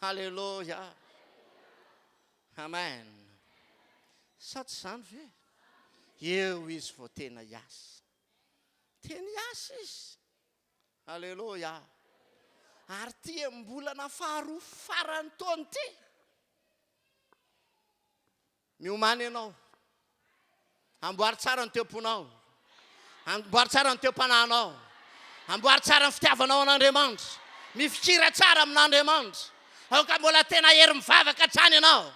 halleluja amen sa tsy zany ve eo izy vo tena hiasa teny hiasa izy halleluja ary ty mbolana faharoa farany taona ty miomany ianao amboary tsara ny teomponao amboary tsara ny teom-panahinao amboary tsara ny fitiavanao an'Andriamanitra mifikira tsara amin'Andriamanitra aoka mbola tena hery mivavaka hatrany ianao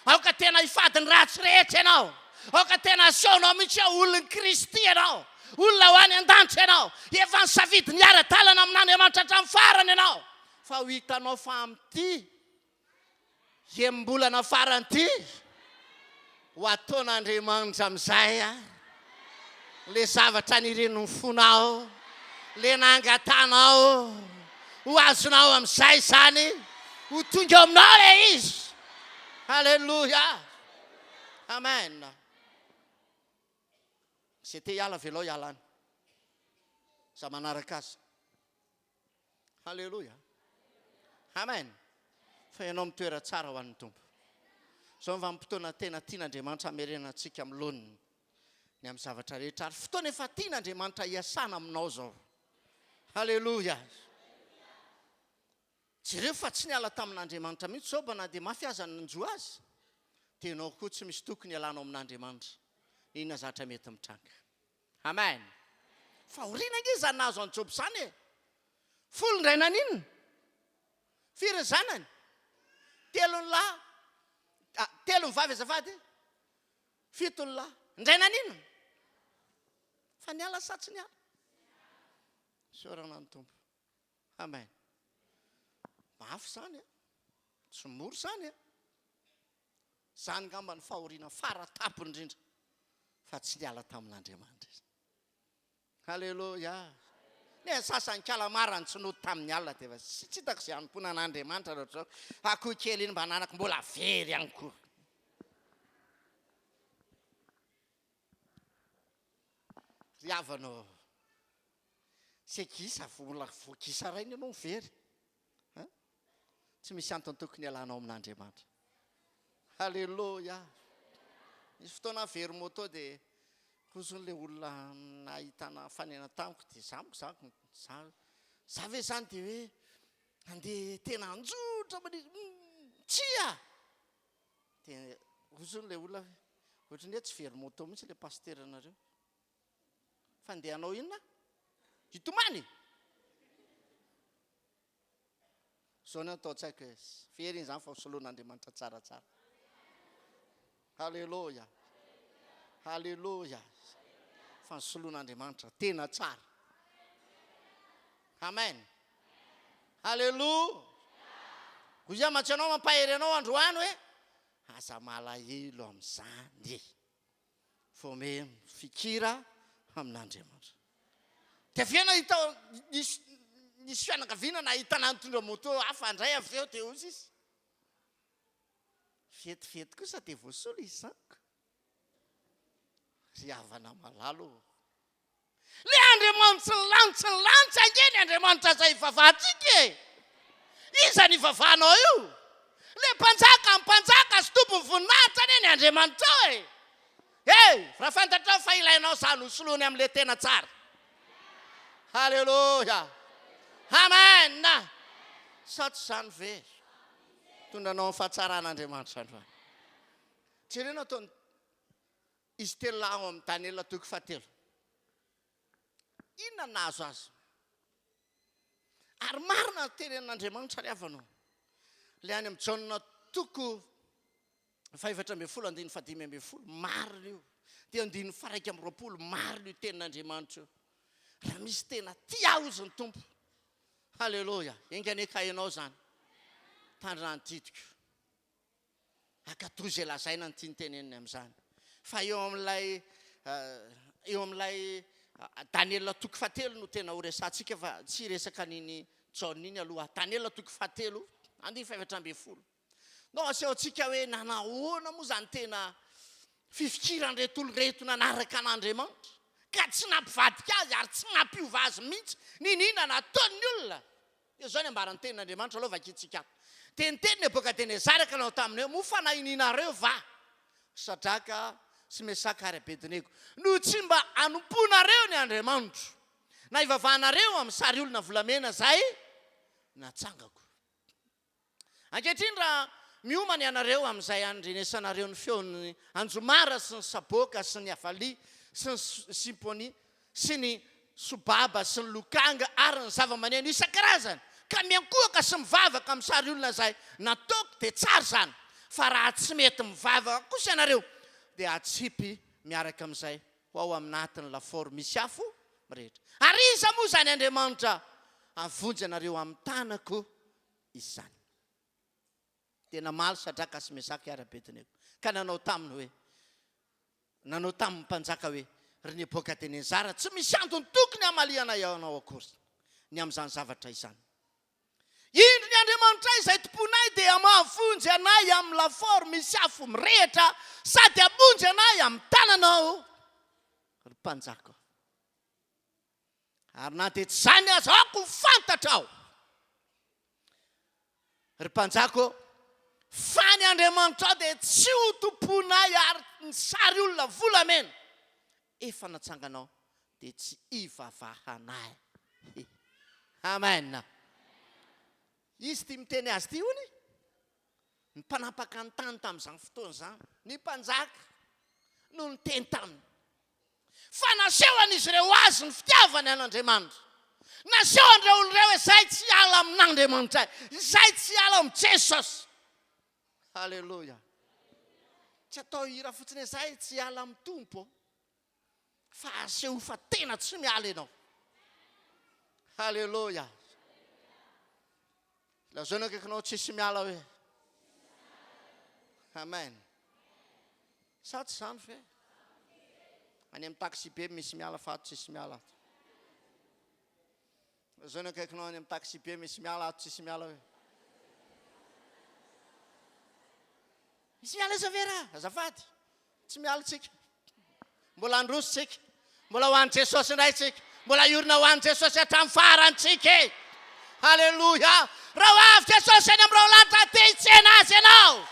aoka tena hifady ny ratsy rehetra ianao aoka tena aseonao mihitsy hoe olon'ny Kristy ianao olona ho any an-danitra ianao efa nisafidy ny ara-dalana amin'Andriamanitra hatramin'ny farany ianao fa ho hitanao fa amin'ity embolana farany ity ho ataon'Andriamanitra amin'izay le zavatra nirenony fonao le nangatanao ho azonao amin'izay zany ho tonga aminao le izy halleluja amen zay te hiala velao hialany za manaraka azy halleluja amen fa ianao mitoera tsara ho an'ny tompo zao vanim-potoana tena tian'Andriamanitra hamerenana antsika amin'ny loniny ny amin'ny zavatra rehetra ary fotoana efa tian'Andriamanitra hiasana aminao zao halleluja jereo fa tsy niala tamin'Andriamanitra mihitsy zao na dia mafy aza nanjo azy dia ianao koa tsy misy tokony hialanao amin'Andriamanitra inona zavatra mety mitranga amen fa horina nge zany nahazo any jobo zany folo ndray naninona firy zanany telo ny lahy telo ny vavy azafady fito ny lahy ndray naninona fa niala sa tsy niala sorana ny tompo amen mafy zany tsy moro zany zany ngamba ny fahoriana faratapony indrindra fa tsy niala tamin'Andriamanitra izy halleluja ne sasany kalamarany tsy nody tamin'ny alina dia fa tsy hitako izay anompona an'Andriamanitra loatra zao akoho kely iny mba nanako mbola very ihany koa ry havanao sy gisa voagisa rainy ianao very tsy misy antony tokony hialanao amin'Andriamanitra halleluja misy fotoana very moto dia kozon'le olona nahitana fanena tamiko dia zamiko za ve zany dia hoe andeha tena anjotra tsia dia kozon'le olona ohatrany hoe tsy very moto mihitsy le paster anareo fa andeha anao inona hitomany zao ny atao tsy haiko very iny zany fa hosoloan'Andriamanitra tsaratsara halleluja halleluja fa nisoloan'Andriamanitra tena tsara amen halleluja hoza matsy anao mampahery anao androany hoe aza malahelo amin'izany fome fikira amin'Andriamanitra. Dia avy eo nahita nisy fianakaviana nahita nantondra moto hafa andray avy eo dia ozy izy. Vetivety kosa dia voasolo izy zaniko. Ry havana malalo. Le Andriamanitra ny lanitra angeny Andriamanitra izay ivavahantsika e. Iza ny ivavahanao io? Le mpanjaka sy tompony voninahitra anie ny Andriamanitra e. Raha fantatrao fa ilainao izany hosoloany amin'ilay tena tsara. Halleluja. Amen. Sa tsy izany ve? Tondranao amin'ny fahatsaraan'Andriamanitra androany. Jerena ataony izy telo lahy ao amin'ny Daniela toko 7. Inona nahazo azy? Ary marina teren'Andriamanitra ry havanao. Le any amin'ny Jaona toko 4:15 marina io. Dia 9:20 marina io tenin'Andriamanitra io. Raha misy tena tia ozy ny tompo. Halleluja. Engane kainao zany. Tandrina nytitiko. Akatoy izay lazaina ny tianteneniny amin'izany. Fa eo amin'ilay Daniela toko 7 no tena ho resantsika fa tsy resaka niny Jaona iny aloha. Daniela toko 7 5:20. No asehontsika hoe nanahoana moa zany tena fifikiran'ireto oloreto nanaraka an'Andriamanitra ka tsy nampivadika azy ary tsy nampiova azy mihitsy ninina nataon'ny olona. Dia zao ny ambaran'ny tenin'Andriamanitra aloha vakitsika. Dia ny teniny Nebukadnezara ka nao taminy hoe mofanahininareo va Sadraka sy Mesaka ary Abednego no tsy mba anomponareo ny Andriamanitra na ivavahanareo amin'ny sary olona volamena zay natsangako. Ankehitriny raha miomana ianareo amin'izay andrenesanareo ny feon'ny anjomara sy ny saboka sy ny avalia sy ny simponia sy ny sobaba sy ny lokanga ary ny zava-maneno isan-karazany ka miankohaka sy mivavaka amin'ny sary olona zay nataoko dia tsara zany. Fa raha tsy mety mivavaka kosa ianareo dia atsipy miaraka amin'izay ho ao amin'atiny lafaoro misy afo mirehitra. Ary iza moa zany Andriamanitra avonjy ianareo amin'ny tanako izy zany. Dia namaly Sadraka sy Mesaka ary Abednego ka nanao tamin'ny mpanjaka hoe ry Nebukadnezara tsy misy antony tokony hamaliana ianao akory ny amin'izany zavatra izany. Indro ny Andriamanitra izay tomponay dia mahavonjy anay amin'ny lafaoro misy afo mirehitra sady abonjy anay amin'ny tananao ry mpanjaka. Ary na dia tsy izany aza ako fantatra aho ry mpanjaka fa ny Andriamanitra dia tsy ho tomponay ary ny sary olona volamena efa natsanganao dia tsy ivavahanay. Amen. Izy tia miteny azy ity hony ny mpanapaka ny tany tamin'izany fotoana izany ny mpanjaka no niteny taminy. Fa nasehon'izy ireo azy ny fitiavany an'Andriamanitra. Nasehon'ireo olon'ireo hoe izay tsy hiala amin'Andriamanitra, izay tsy hiala amin'ny Jesosy. Halleluja. Tsy atao hira fotsiny izay tsy hiala amin'ny tompo fa aseho fa tena tsy miala ianao. Halleluja. Lazaina akaikinao tsisy miala hoe amen. Sa tsy izany ve? Any amin'ny taxi be misy miala fa ato tsisy miala. Lazaina akaikinao any amin'ny taxi be misy miala ato tsisy miala hoe misy miala zavera azafady tsy miala tsika. Mbola androso tsika. Mbola ho an'i Jesosy indray tsika. Mbola iorina ho an'i Jesosy hatramin'ny farantsika. Halleluja. Raha avy Jesosy any amin'ireo lanitra te hitsena azy ianao.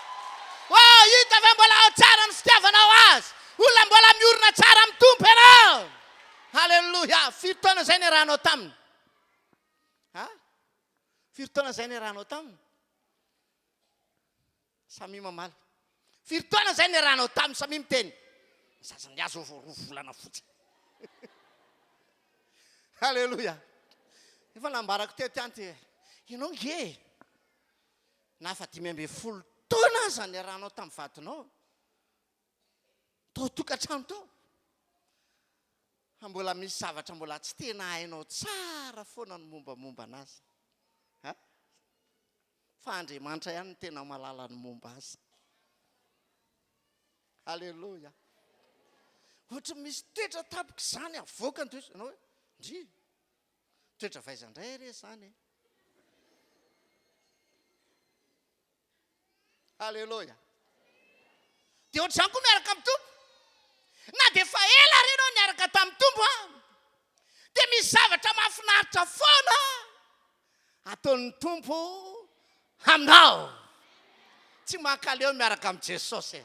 Hita ve mbola ao tsara ny fitiavanao azy. Olona mbola miorina tsara amin'ny tompo ianao. Halleluja. Firy taona izay ny rahanao taminy? Firy taona izay ny rahanao taminy? Samy mamaly. Firy taona izay ny rahanao taminy samy miteny? Sasany azo roa volana fotsiny. Halleluja. Efa nambarako teo tianty ianao nge na fa 15 taona aza ny rahanao tamin'ny vatinao. Tao tokantrano tao. Mbola misy zavatra mbola tsy tena hainao tsara foana ny mombamomba anazy. Fa Andriamanitra ihany ny tena malala ny momba azy. Halleluja. ohatra misy toetra tapika zany avoaka ny toetra anao hoe ndry toetra vaizandray re zany Alleluia. Dia ohatr'izany koa miaraka amin'ny tompo na dia efa ela reny ao niaraka tamin'ny tompo dia misy zavatra mahafinaritra foana ataon'ny tompo aminao. Tsy mankaleo miaraka amin'ny Jesosy,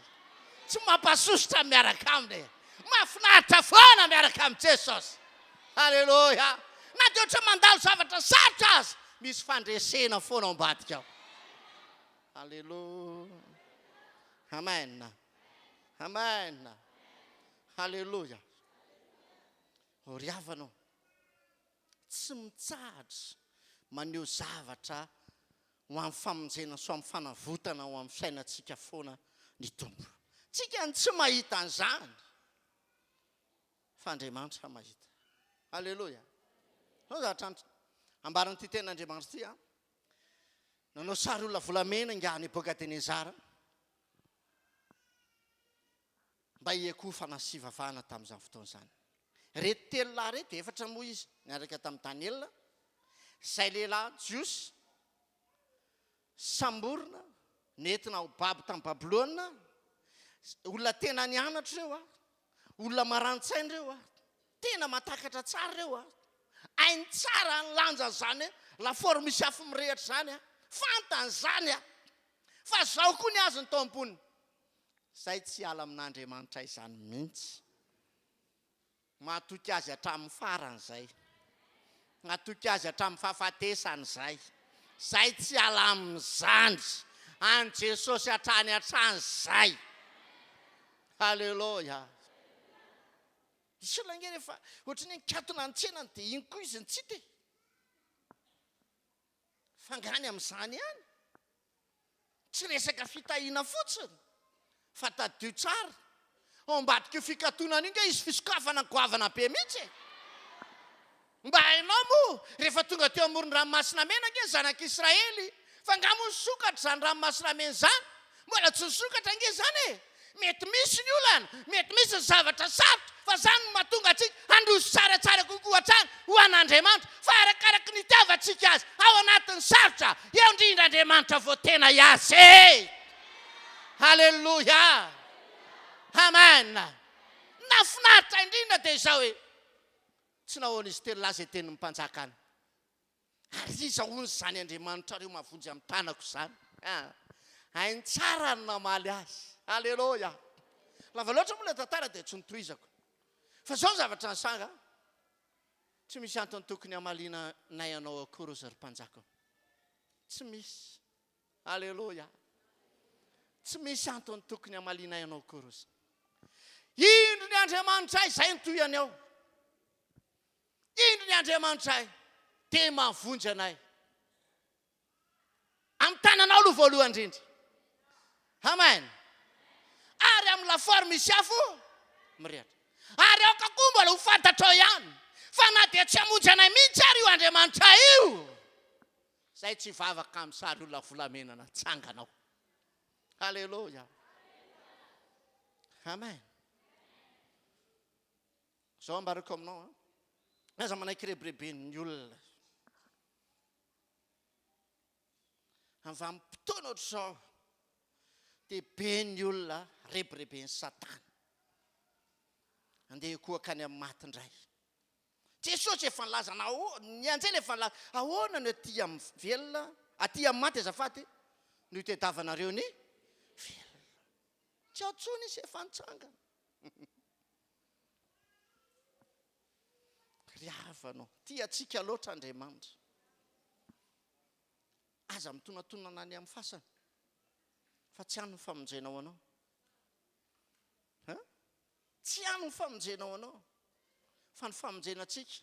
tsy mampasosotra miaraka aminy, mahafinaritra foana miaraka amin'ny Jesosy. Alleluia. Na dia ohatra mandalo zavatra sarotra azy, misy fandresena foana ao ambadika ao. Alleluia. Amen. Amen. Alleluia. Ry havanao, tsy mitsahatra maneho zavatra ho amin'ny famonjena so amin'ny fanavotana ho amin'ny fiainantsika foana ny tompo. Tsika ny tsy mahita an'izany fa Andriamanitra mahita. Alleluia. Ao zavatra ambaran'ity ten'Andriamanitra ity nanao sary olona volamena nga Nebukadnezara mba hieko fanasivavahana tamin'izany fotoan'izany. Reto telo lahy reto efatra moa izy niaraka tamin'ny Daniela, izay lehilahy jiosy samborina nentina ho babo tamin'ny Babilôna, olona tena nianatra reo olona marantsaina reo tena matakatra tsara reo ainy tsara ny lanja zany lafaoro misy afo mirehatra zany fantany zany fa zao koa ny azony tao ambony. Zay tsy ala amin'Andriamanitra izany mihitsy. Mahatoky azy hatramin'ny farany zay, mahatoky azy hatramin'ny fahafatesany zay. Zay tsy ala amin'izany, any Jesosy hatrany hatrany zay. Alleluia. Isy olona nge rehefa ohatrany nikatona ny tsenany dia iny koa izy nitsity fangany amin'izany ihany. Tsy resaka fitahiana fotsiny fa tadio tsara ao ambadika fikatona iny izy fisokafana goavana be mihitsy. Mba hainao moa rehefa tonga teo amoron'ny ranomasina mena nge zanak'Israely fa ngamo nisokatra zany ranomasina mena zany, mbola tsy nisokatra nge zany mety misy ny olana, mety misy ny zavatra sarotra fa zany no mahatonga atsika handroso tsaratsara kokoa hatrany ho an'Andriamanitra fa arakaraky ny itiavantsika azy ao anatin'ny sarotra eo indrindra Andriamanitra vao tena iazy. Alleluia. Amen. Nafinaritra indrindra dia izao hoe tsy nahoana izy telo lahy izay tenin'ny mpanjaka any. Ary iza hono zany Andriamanitra reo mavonjy amin'ny tanako zany. Hainy tsara ny namaly azy. Alleluia. Lava loatra moa ilay tantara dia tsy nitohizako. Fa zao zavatra nisanga, tsy misy antony tokony hamaliana nay anao akory ry mpanjaka. Tsy misy. Alleluia. Tsy misy antony tokony hamaliana anao akory. Indro ny Andriamanitra izay nitohany ao. Indro ny Andriamanitra dia mavonjy anay. Amin'ny tananao aloha voalohany indrindra. Amen. Ary amin'ny lafaoro misy afo mirehatra. Ary aoka koa mbola ho fantatra ao ihany fa na dia tsy hamonjy anay mihitsy ary io Andriamanitra io. Zay tsy vavaka amin'ny sary olona volamena na tsanganao. Alleluia. Amen. Zao ambarako aminao aza manaiky rebrebeny olona amin'ny vanim-potoana ohatr'izao dia be ny olona rebrebeny Satana andeha koakany amin'ny matindray. Jesosy efa nilaza ny anjely efa nilaza ahoana no aty amin'ny velona aty amin'ny maty azafady no itadiavanareo ny velona. Tsy atsony izy efa nitsangana. Ry havanao, tia atsika loatra Andriamanitra. Aza mitonatona any amin'ny fasana fa tsy hany ny famonjenao anao. Tsy hany ny famonjenao anao fa ny famonjenatsika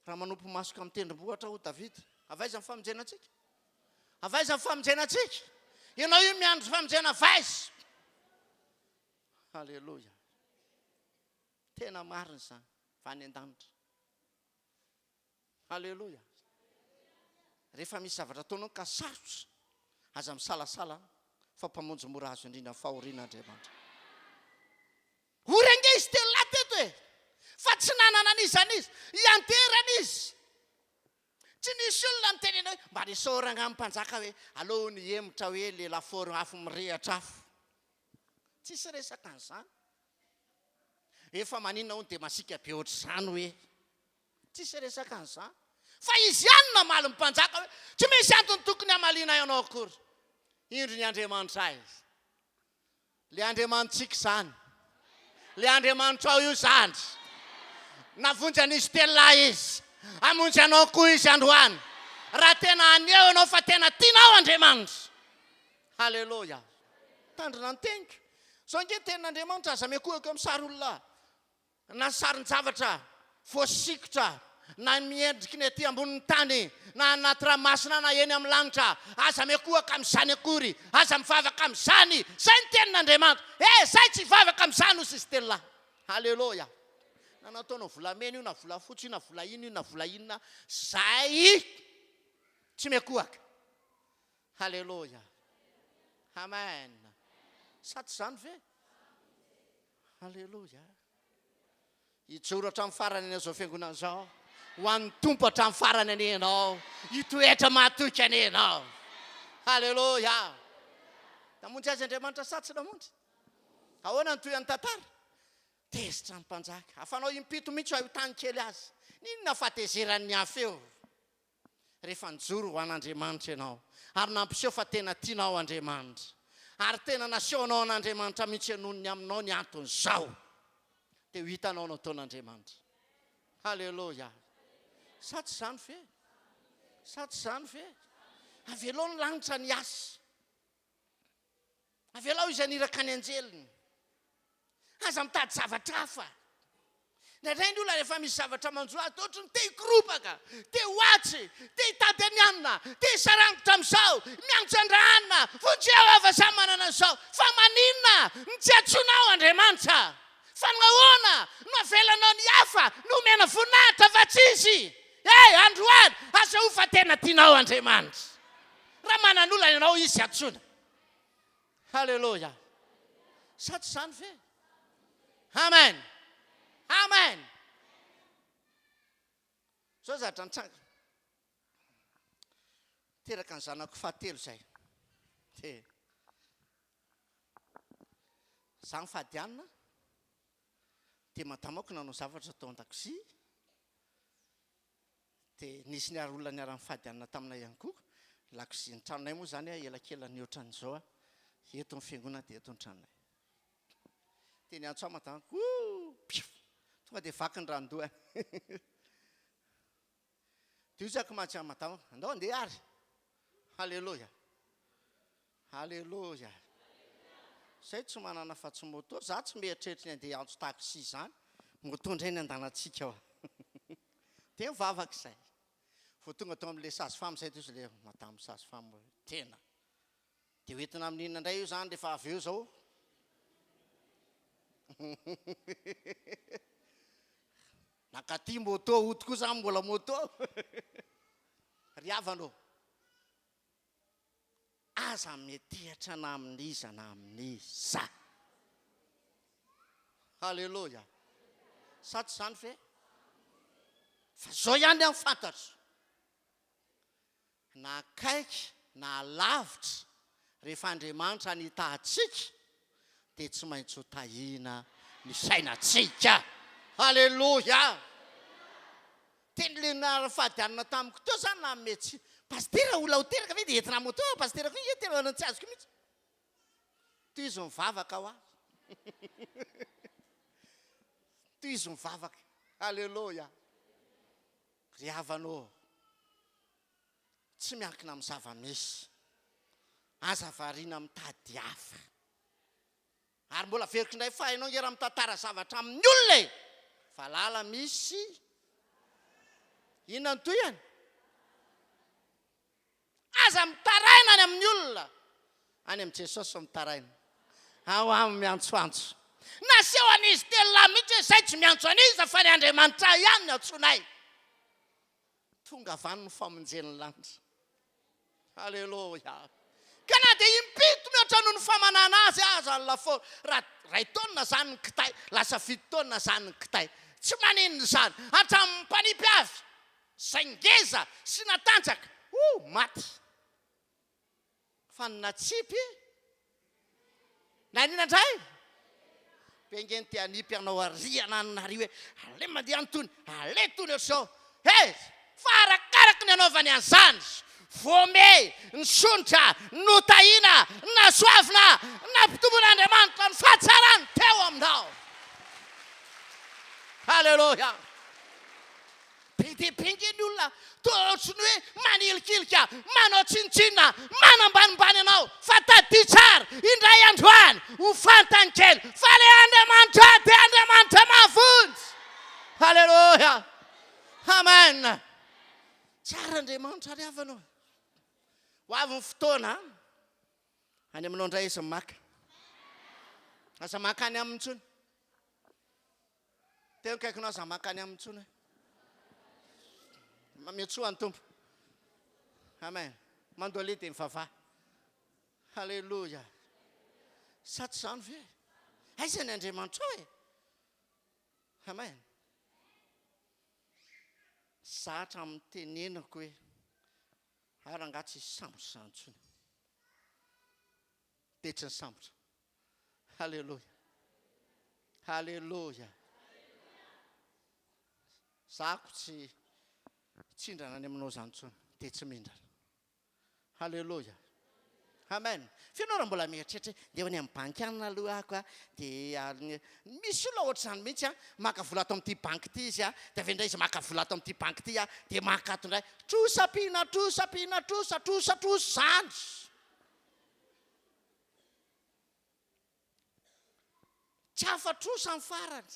raha manompo masoka amin'ny tendrombohitra ho Davida. Avaiza ny famonjenatsika? Avaiza ny famonjenatsika? Ianao io miandro famonjena vaiza. Alleluia. Tena marina izany fa any an-danitra. Alleluia. Rehefa misy zavatra ataonao ka sarotra aza misalasala fa mpamonjy mora azo indrindra fahoriana Andriamanitra. Orange izy telo lahy manana an'izy zany izy ianterana izy tsy nisy olona mitenena hoe mba nisorana amin'ny mpanjaka hoe aleo ny emotra hoe le laforo afo mirehatra afo tsisy resaka an'izany efa maninona hono dia masika be ohatr'izany hoe tsisy resaka an'izany fa izy ihany namaly mpanjaka hoe tsy misy antony tokony hamaliana ianao akory indro ny Andriamanitra izy le Andriamanitsika zany le Andriamanitra ao io zany navonjy an'izy tela izy amonjy anao koa izy androany raha tena aneo ianao fa tena tianao Andriamanitra halleloja tandrina ny teniko so nge tenin'Andriamanitra aza miakohako amin'ny sary olona na sarin-javatra voasikotra na miendriky ny aty ambonin'ny tany na anaty ranomasina na eny amin'ny lanitra aza miakohaka amin'izany akory aza mivavaka amin'izany zay ny tenin'Andriamanitra zay tsy hivavaka amin'izany hozy izy tela halleloja na nataonao volamena io na volafotsy io na vola ino io na vola inona zay tsy miakohaka halleloja amen sa tsy zany ve halleloja ijoro hatramin'ny farany an'izao fiangonana zao ho an'ny tompo hatramin'ny farany ane ianao hitoetra mahatoky ane ianao halleloja namonjy azy Andriamanitra sa tsy namonjy ahoana ny toy an'ny tantara tezitra ny mpanjaka afanao impito mihitsy ho tany kely azy ninona fatezeran'ny hafa eo rehefa nijoro ho an'Andriamanitra ianao ary nampiseho fa tena tianao Andriamanitra ary tena nasehonao an'Andriamanitra mihitsy anonony aminao ny antony zao dia ho hitanao nataon'Andriamanitra halleloja sa tsy zany ve sa tsy zany ve avelao ny lanitra ny asa avelao izy aniraka ny anjeliny aza mitady zavatra hafa ndraindray ny olona rehefa misy zavatra manjo azy ohatry ny te hikoropaka te hoatsy te hitady any anina te hisarangotra amin'izao miangotry andrahanina vonjeo ava za manana an'izao fa maninona ny tsy atsoinao Andriamanitra fa nahoana no avelanao ny hafa no omena voninahitra fa tsisy androany aza ho fa tena tianao Andriamanitra raha manan'olana ianao izy atsoina halleloja sa tsy zany ve amen amen zao zatra nitsanga teraka ny zanako fahatelo zay za mifadianina dia madamako nanao zavatra tao an-dakozia dia nisy niary olona niara mifadianina taminay ihany koa lakozia ny tranonay moa zany elakelany ohatran'izao eto ny fiangonana dia eto ny tranonay dia ny antsoa madamako tonga dia vaky ny ranondohany dia izako mahatsy amin'ny madamako andao andeha ary halleloja halleloja zay tsy manana fa tsy moto za tsy mieritreritra ny andeha antso taksi zany moto indray ny andanatsika ao dia mivavaka izay vo tonga tao amin'le sasany zay izy le madamo sasany tena dia hoentina amin'inona indray io zany rehefa avy eo zao nakaty moto hoti koa zany mbola moto ry havanao aza metehatra na amin'iza na amin'iza halleloja sa tsy zany ve fa zao ihany amin'ny fantatro na akaiky na lavitra rehefa Andriamanitra nitahatsika dia tsy maintsy ho tahina ny sainatsika halleloja teny le nara-fahadianina tamiko teo zany na mety pastera olona ho teraka ve dia entina moto pastera koa ie tena tsy azoko mihitsy toy izy mivavaka ho toy izy mivavaka halleloja ry havanao tsy miankina amin'ny zava-misy aza variana mitady hafa ary mbola veriko indray fa hainao ngera mitantara zavatra amin'ny olona fa lala misy inona ny toyany aza mitaraina any amin'ny olona any amin'ny Jesosy mitaraina ao amin'ny miantsoantso naseho an'izy telo mihitsy hoe zay tsy miantso an'iza fa ny Andriamanitra ihany ny antsonay tonga avany ny famonjen'ny lanitra halleloja ka na dia impito mihoatra noho ny famanana azy aza ny lafo raha 2 taona zany ny kitay lasa 7 taona zany ny kitay tsy maninona izany hatramin'ny mpanipy avy zay ngeza sy natanjaka maty fa natsipy naninandray pengeny ty anipy anao ariana anary hoe ale mandeha antony ale tony otr'izao fa arakaraky ny anaovany an'izany vome ny sonitra notahina nasoavina nampitompon'Andriamanitra ny fahatsarany teo aminao halleloja be dia pengeny olona toatriny hoe manilikilika manao tsinitsinina manambanimbany anao fa tady tsara indray androany ho fantany kely fa le Andriamanitra dia Andriamanitra mahavonjy halleloja amen tsara Andriamanitra ary avanao ho avy ny fotoana any aminao indray izy maka aza maka any amin'ny tsony teo kaikinao aza maka any amin'ny tsony miatsoa ny tompo amen mandoale dia mivavaha halleloja satsy zany ve aiza ny Andriamanitra hoe amen zatra amin'ny tenenako hoe aranga tsy sambotra zany tsony dia tsy ny sambotra halleloja halleloja zako tsy tsindrana any aminao zany tsony dia tsy mindrana halleloja amen fianao raha mbola mieritreritra dia ho any amin'ny banky any aloha ako dia misy olona ohatr' izany mihitsy maka vola ato amin'ity banky ity izy dia avy indray izy maka vola ato amin'ity banky ity dia makato indray trosapina trosapina trosatrosatrosa zany tsy afatrosa ny farany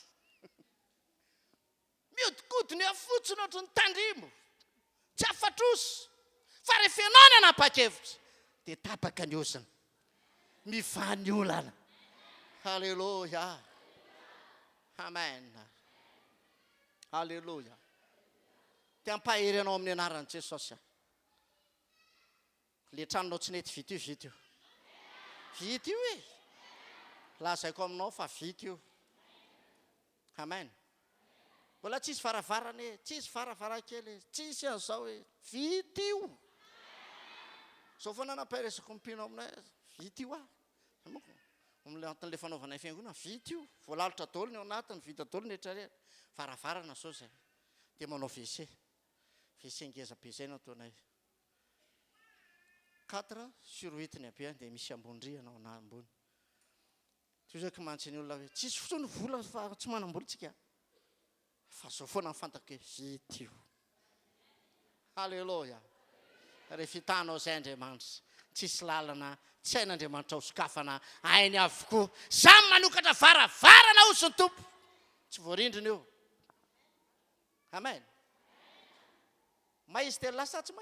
miodikodiny eo fotsiny ohatry ny tandrimo tsy afatrosa fa rehefa ianao ny anapa-kevitra dia tapaka ny osina mivany olana halleloja amen halleloja tia mpahery anao amin'ny anaran'i Jesosy le tranonao tsy nety vita io vita io e lazaiko aminao fa vita io amen mbola tsisy varavarany tsisy varavarakely tsisy an'izao hoe vita io zao foana nampahiresako mipinao aminay vita io am'le fanaovanay fiangonana vita io voalalotra daholo ny ao anatiny vita daholo ny rehetrarehetra varavarana sao zay dia manao WC ngeza be zay nataonay 4/8 ny abeany dia misy ambondriana ao ambony tozako mantsy ny olona hoe tsisy fotoany vola fa tsy manambolitsika fa zao foana mifantako hoe vita io halleloja rehefa hitanao zay Andriamanitra tsisy lalana tsy hain'Andriamanitra ho sokafana hainy avokoa samy manokatra varavarana ho sy ny tompo tsy voarindrina io amen may izy telo lasa tsy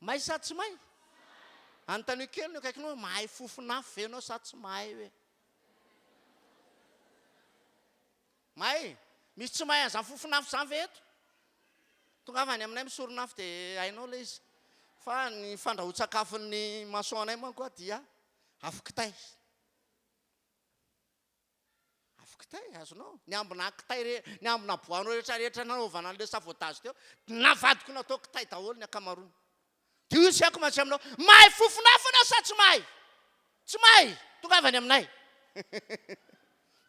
may sa tsy may anontany kely ny akaikinao mahay fofonafo venao sa tsy mahay hoe may misy tsy mahay an'izany fofonafo zany ve eto tonga avy any aminay misoronafo dia hainao le izy fa ny fandrahoan-tsakafon'ny maçon anay manko dia afokitay azonao ny ambina kitay ny ambina boanao rehetrarehetra nanaovana an'le sabotage teo navadiko natao kitay daholo ny akamarony dia io tsy haiko mantsy aminao mahay fofonafo anao sa tsy mahay tonga avy any aminay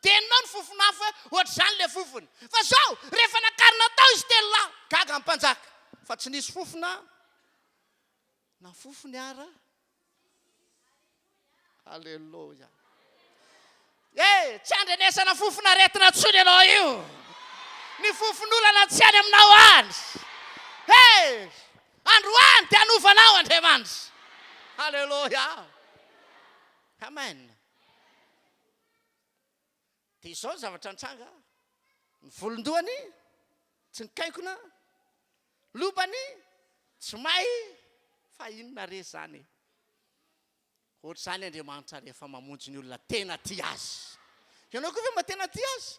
dia enao ny fofonafo ohatr'izany le fofony fa zao rehefa nakarina tao izy telo lahy gaga ny mpanjaka fa tsy nisy fofona na fofony ara halleloja tsy andrenesana fofona retina tsony ianao io ny fofon'olana tsy any aminao any androany dia hanovanao Andriamanitra halleloja amen dia izao ny zavatra nitranga ny volondohany tsy nikaikona lobany tsy may fa inona re zany ohatr' zany Andriamanitra rehefa mamonjy ny olona tena ty azy ianao koa ve mba tena ty azy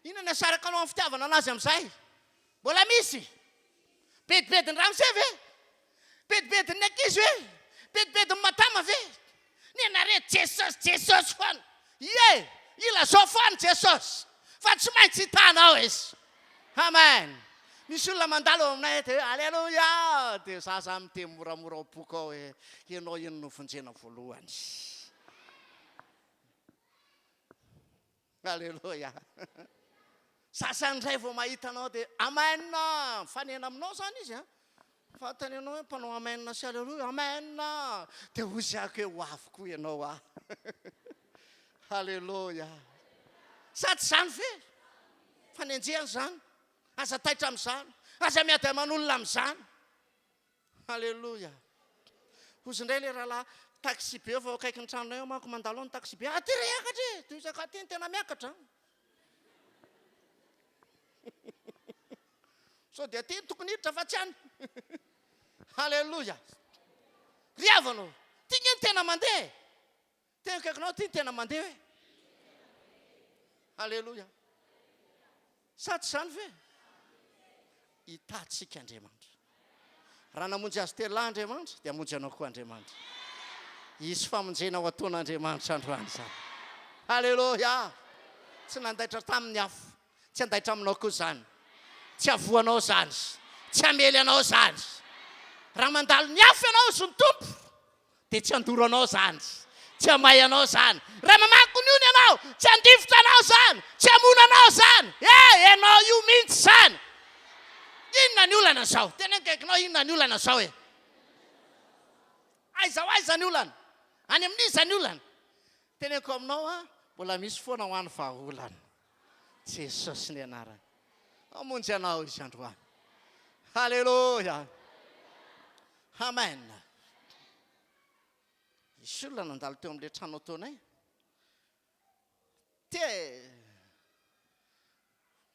inona ny asaraka anao amin'ny fitiavana anazy amin'izay mbola misy bedibediny ramose ve bedibediny ankizy ve bedibediny matama ve ny anare Jesosy foana ila zao foana Jesosy fa tsy maintsy hitanao izy. Amen. Misy olona mandalo aminay dia alleluia dia zaza miteny moramora ao boka ao hoe ianao ino no vonjena voalohany. Alleluia. Sasany indray vao mahita anao dia amen fanena aminao zany izy a. Fantany ianao hoe mpanao amen sy alleluia amen dia ozy ako hoe ho avy koa ianao a. Alleluia. Sady zany ve fanenjehana zany aza taitra amin'izany aza miady aman'olona amin'izany. Alleluia. Ozy indray le rahalahy taxi be vao akaiky ny tranonay ao manko mandalo ao ny taxi be ty riakatra e dia izaka teny tena miakatra. So dia ty tokony hiditra fa tsy any. Alleluia. Riavanao ty ny tena mandeha tena akaikinao ty tena mandeha hoe. Alleluia. Sady zany ve hitantsika Andriamanitra. Raha namonjy azy telo Andriamanitra dia hamonjy anao koa Andriamanitra. Isy famonjena ao ataon'Andriamanitra androany zany. Alleluia. Tsy nandaitra tamin'ny afo, tsy andaitra aminao koa zany, tsy avoanao zany, tsy amely anao zany. Raha mandalo ny afo ianao sy ny tompo dia tsy andoro anao zany, tsy amay anao zany. Raha mamaky ny ony ianao tsy andifotra anao zany, tsy amona anao zany. Ianao io mihitsy zany. Inona ny olana zao? Tena akaikinao inona ny olana zao e? Aiza ny olana? Any amin'iza ny olana? Teneko aminao a mbola misy foana ho an'ny vahaolana. Jesosy ny anarany. Amonjy anao izy androany. Alleluia. Amen. Isy olona nandalo teo amin'ilay trano ataonay.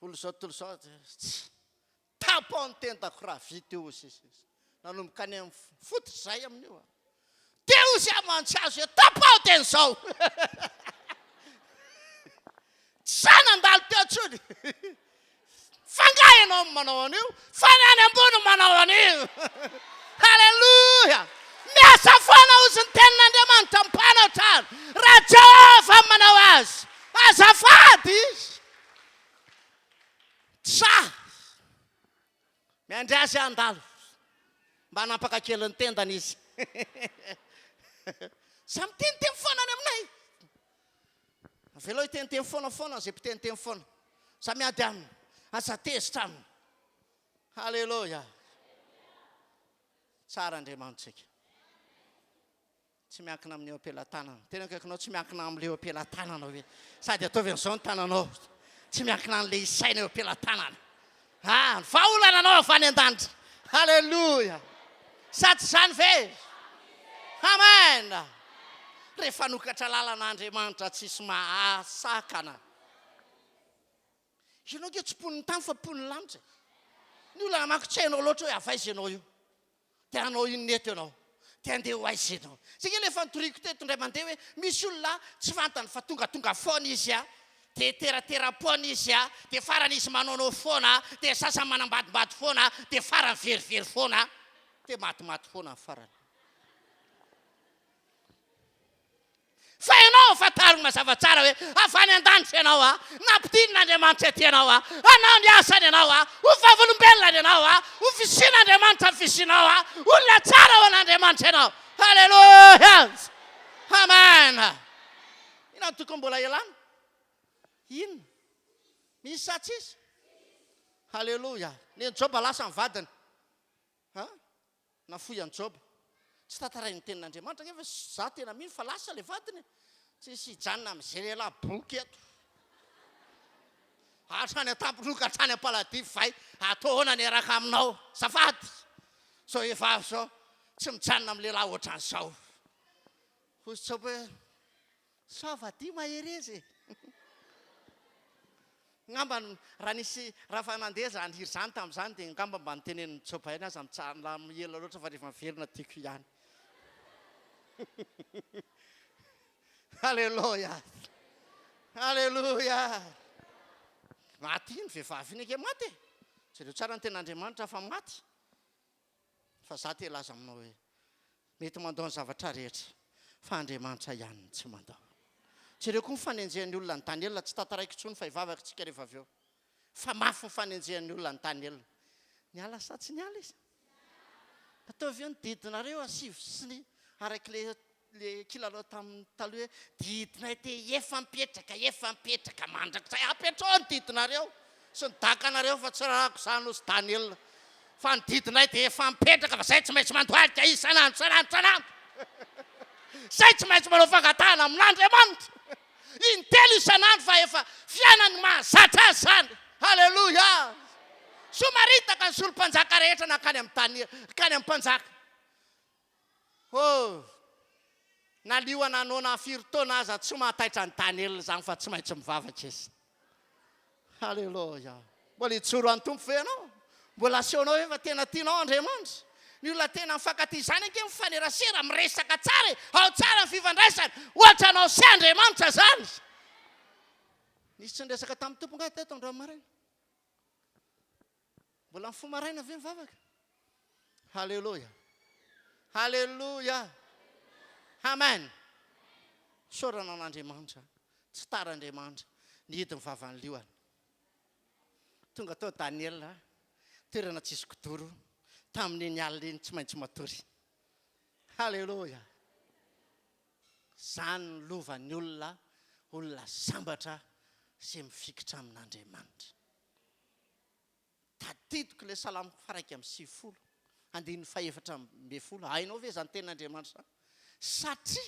Olo zao tontolo zao tapao ny tendako raha vita eo izy. Nanomboka any amin'ny fototra zay amin'io. Teo izy amantsy azo hoe tapao teny zao. Tsy nandalo teo tsony. Fangahy ianao manao an'io, fa ny any ambony manao an'io. Alleluia. Miasa foana ozy ny tenin'Andriamanitra mpanao-trano. Raha Jehova manao azy, azafady izy. Tsa miandry azy andalo mba hanampaka kely ny tendany izy. Samy teniteny foana any aminay. Velao iteniteny foana zay mpiteniteny foana. Samy ady aminy. Asa tezitra aminy. Alleluia. Tsara Andriamanitsika. Tsy miankina amin'ny eo am-pelantanana. Tena akaikinao tsy miankina amin'ilay eo am-pelantanana hoe sady ataovy an'izao ny tananao. Tsy miankina an'ilay isaina eo am-pelantanana. Ny vahaolana anao avy any an-danitra. Alleluia. Sady zany ve? Amen. Rehefa nokatra lalan'Andriamanitra tsisy mahasakana. Ianao ke tsy poniny tany fa poniny lanitra. Ny olana manko tsy hainao loatra hoe avaiza ianao io. Dia anao inona eto ianao. Dia andeha ho aiza ianao. Sika ilay fantoriako teto indray mandeha hoe misy olona tsy fantany fa tonga foana izy a. Dia teratera-poana izy a. Dia farany izy manaonao foana. Dia sasany manambadibady foana. Dia farany verivery foana. Dia matimaty foana ny farany. Fa ianao fantarina mazava tsara hoe avy any an-danitra ianao a. Nampidin'Andriamanitra ety ianao a. Anao ny asany ianao a. Ho vavolombelona ianao a. Ho fisian'Andriamanitra ny fisinao a. Olona tsara ho an'Andriamanitra ianao. Alleluia. Amen. Inona tokony mbola ialana? Inona? Misy sa tsisy? Alleluia. Ny Joba lasa ny vadiny. Nafoy any Joba. Tsy tantarainy tenin'Andriamanitra nefa za tena mino fa lasa le vadiny. Tsisy hijanona amin'izay lehilahy boky eto. Hatrany an-tampondroka hatrany am-paladivo vay. Ataona niaraka aminao. Zafady. Zao efa zao tsy mijanona amin'ny lehilahy ohatran'izao. Ozy Joba hoe savadia maherezy. Ngamba raha nisy raha fa nandeha za nihiry zany tamin'izany dia ngamba mba nitenen'ny Joba ihany aza mijanona miela loatra fa rehefa miverina tiako ihany. Alleluia. Alleluia. Maty iny vehivavy iny ake maty. Zareo tsara ny ten'Andriamanitra fa maty. Fa za te laza aminao hoe mety mandao ny zavatra rehetra fa Andriamanitra ihany tsy mandao. tsy ireo koa mifanenjehan'ny olona ny tany elona tsy tataraiko tsony fa hivavaka tsika rehefa avy eo fa mafy mifanenjehan'ny olona ny tany elona ny ala sa tsy ny ala izy ataovy eo ny didinareo asivy sy ny araiky le kilalao tamin'ny taloha hoe didinay te efa mipetraka mandrakizay apetrao ny didinareo sy ny dakanareo fa tsy rahako zany osy tany elona fa ny didinay de efa mipetraka fa zay tsy maintsy mandohalika isanandro zay tsy maintsy manao fangatahana amin'Andriamanitra intelo isanandro fa efa fiainany mahazatra azy zany halleloja somaritaka ny solompanjaka rehetra nakany amin'ny tany kany amin'ny mpanjaka nalioana anona firitaona aza tsy mahataitra ny tany elona zany fa tsy maintsy mivavaka izy halleloja mbola hitsoro any tompo ve anao mbola aseonao efa tena tianao Andriamanitra ny olona tena mifankaty zany anke mifanerasera miresaka tsara ao tsara ny fifandraisana ohatra anao sy Andriamanitra zany nisy tsy niresaka tamin'ny tompo nga teto andro maraina mbola mifo maraina ve mivavaka halleloja halleloja amen sorana an'Andriamanitra tsy tara Andriamanitra nihidy mivavany lioany tonga tao Daniel toerana tsisy kodoro tamin'iny alina iny tsy maintsy matory halleloja zany lovan'ny olona sambatra sy mifikitra amin'Andriamanitra tadidiko le salamo faraiky amin'ny 70 andiny faefatra amby 10 hainao ve zany tenin'Andriamanitra satria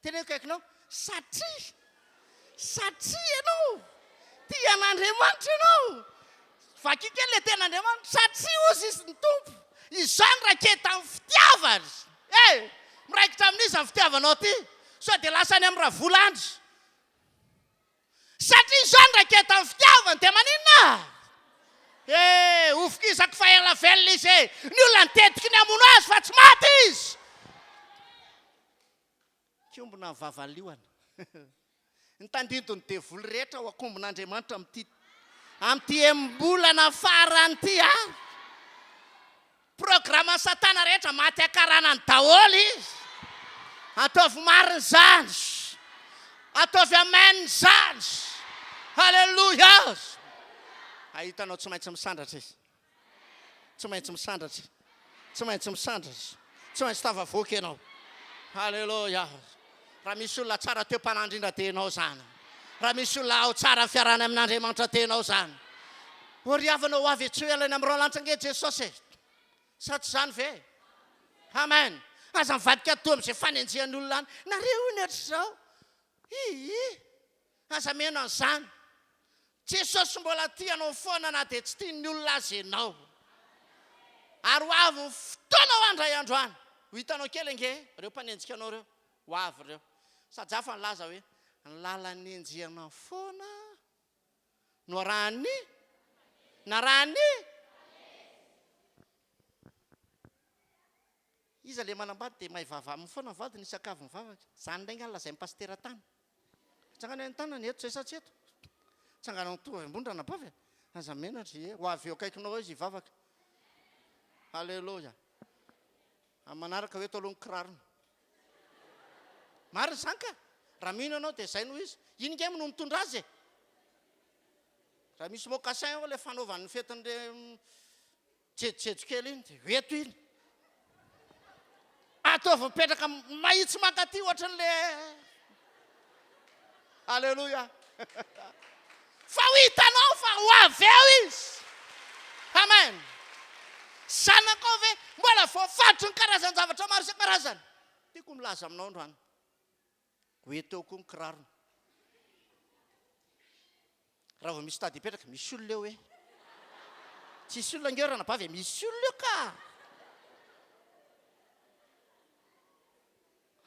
teneniko aikinao satria ianao tian'Andriamanitra ianao vakikely le ten'Andriamanitra satria ozy izy ny tompo izany raketa amin'ny fitiavany miraikitra amin'izy amin'ny fitiavanao ty sao de lasany amin'ny ravolandry satria izany raketa amin'ny fitiavany de maninona ofokizako fa ela velona izy ny olona nitetiky ny amono azy fa tsy maty izy kiombona ny vavalioana ny tandidony devoly rehetra ho akombon'Andriamanitra amin'ity embolana farany ty programa satana rehetra maty akaranany daholy izy ataovy mariny zany ataovy amaininy zany halleloja ahitanao tsy maintsy misandratra izy tsy maintsy misandratra tsy maintsy tavavoaka ianao halleloja raha misy olona tsara teo mpanandrindra tenao zany raha misy olona ao tsara fiarana amin'Andriamanitra tenao zany oriavanao avy tsy elany amin'ny rolanitra nge Jesosy sa tsy zany ve amen aza mivadika toa am'izay fanenjehan'ny olona any nareo iny ohatr'izao aza meno an'izany Jesosy mbola tianao foana na de tsy tian'ny olona azy ianao ary ho avy ny fotoana ho andray androany ho hitanao kely nge reo mpanenjika anao reo ho avy reo sady afa nylaza hoe ny lalan'ny enjehana foana no narany iza le manambady de mahay vava amin'ny foana vady ny sakavy mivavaka zany ndray ngala zay mipastera tany tsangana ny tanany eto zay satsy eto tsangana ny tovy ambondrana bavy aza menatry ho avy eo akaikinao izy hivavaka halleloja manaraka hoe taloha ny kirarony mariny zany ka raha mino anao de zay no izy iny ngemy no mitondra azy raha misy mocasin ao le fanaovan'ny fetin'le jejojejo kely iny de hoeto iny ataovy mipetraka mahitsy makaty ohatran'le halleloja fa ho hitanao fa ho avy eo izy amen zanakao ve mbola voafatro ny karazany zavatra maro isa karazany tiako milaza aminao androany hoeteo koa ny kirarony raha vao misy tady hipetraka misy olona eo hoe tsisy olona ngeo rana bavy misy olona eo ka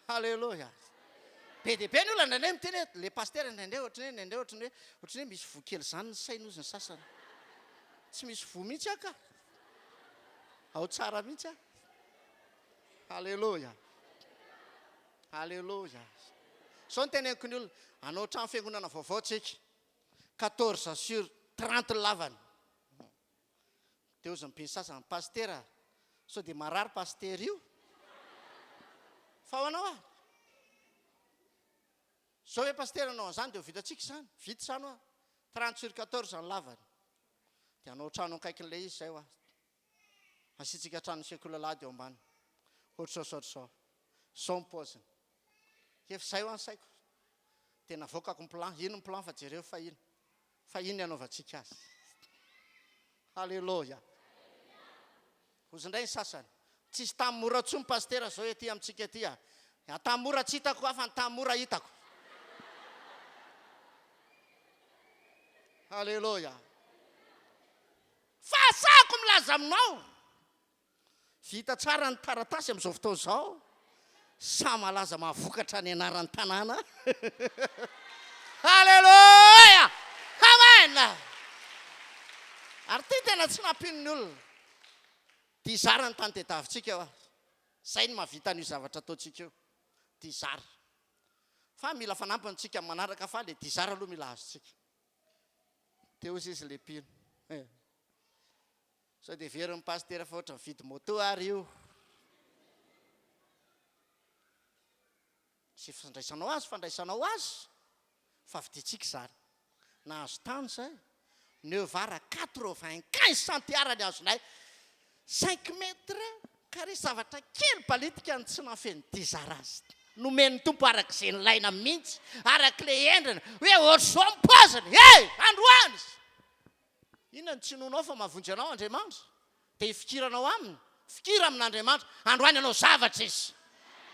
halleloja be de be ny olona ndraindray miteny hoe le paster ndraindray ohatrany hoe misy vokely zany ny saina ozy ny sasany tsy misy vo mihitsy aka ao tsara mihitsy halleloja halleloja sao ny teneniko ny olona anao trano fiangonana vaovao tsika 14/30 lavany de ozy mipiny sasany pastera sao de marary paster io fa ho anao zao hoe pastera anao an'izany dia ho vitatsika izany vita izany oa 30/14 ny lavany dia anao trano akaikin'ilay izy zay oa asitsika trano sekolalady eo ambany ohatr'izao sao ny paoziny efa izay ho any saiko tena voakako ny plan ino ny plan fa jereo fa ino anaovantsika azy halleloja ozy indray ny sasany tsisy tamin'ny mora tsoa ny pastera zao ety amintsika ety tamin'ny mora tsy hitako afa ny tamin'ny mora hitako halleloja fasako milaza aminao vita tsara ny taratasy amin'izao fotoana izao sa malaza mahavokatra ny anaran'ny tanàna halleloja amen ary ty tena tsy nampinony olona dia zara ny tany tedavitsika eo zay ny mahavita n'io zavatra ataontsika eo dia zara fa mila fanampintsika manaraka fa le dia zara aloha mila azotsika teo izy izy le pino sao dia veryn'ny pastera fa ohatra mividy moto ary io sy fandraisanao azy fa viditsika zara nahazo tany zay neo vara 95 centiara ny azonay 5 metre kare zavatra kely palitika ny tsy nafeny dizara azy nomeny tompo arak'izay nylaina mihitsy arak'le endrina hoe ohatr'izao mipoziny androany inona ny tsinonao fa mahavonjy anao Andriamanitra dia fikiranao aminy fikira amin'Andriamanitra androany anao zavatra izy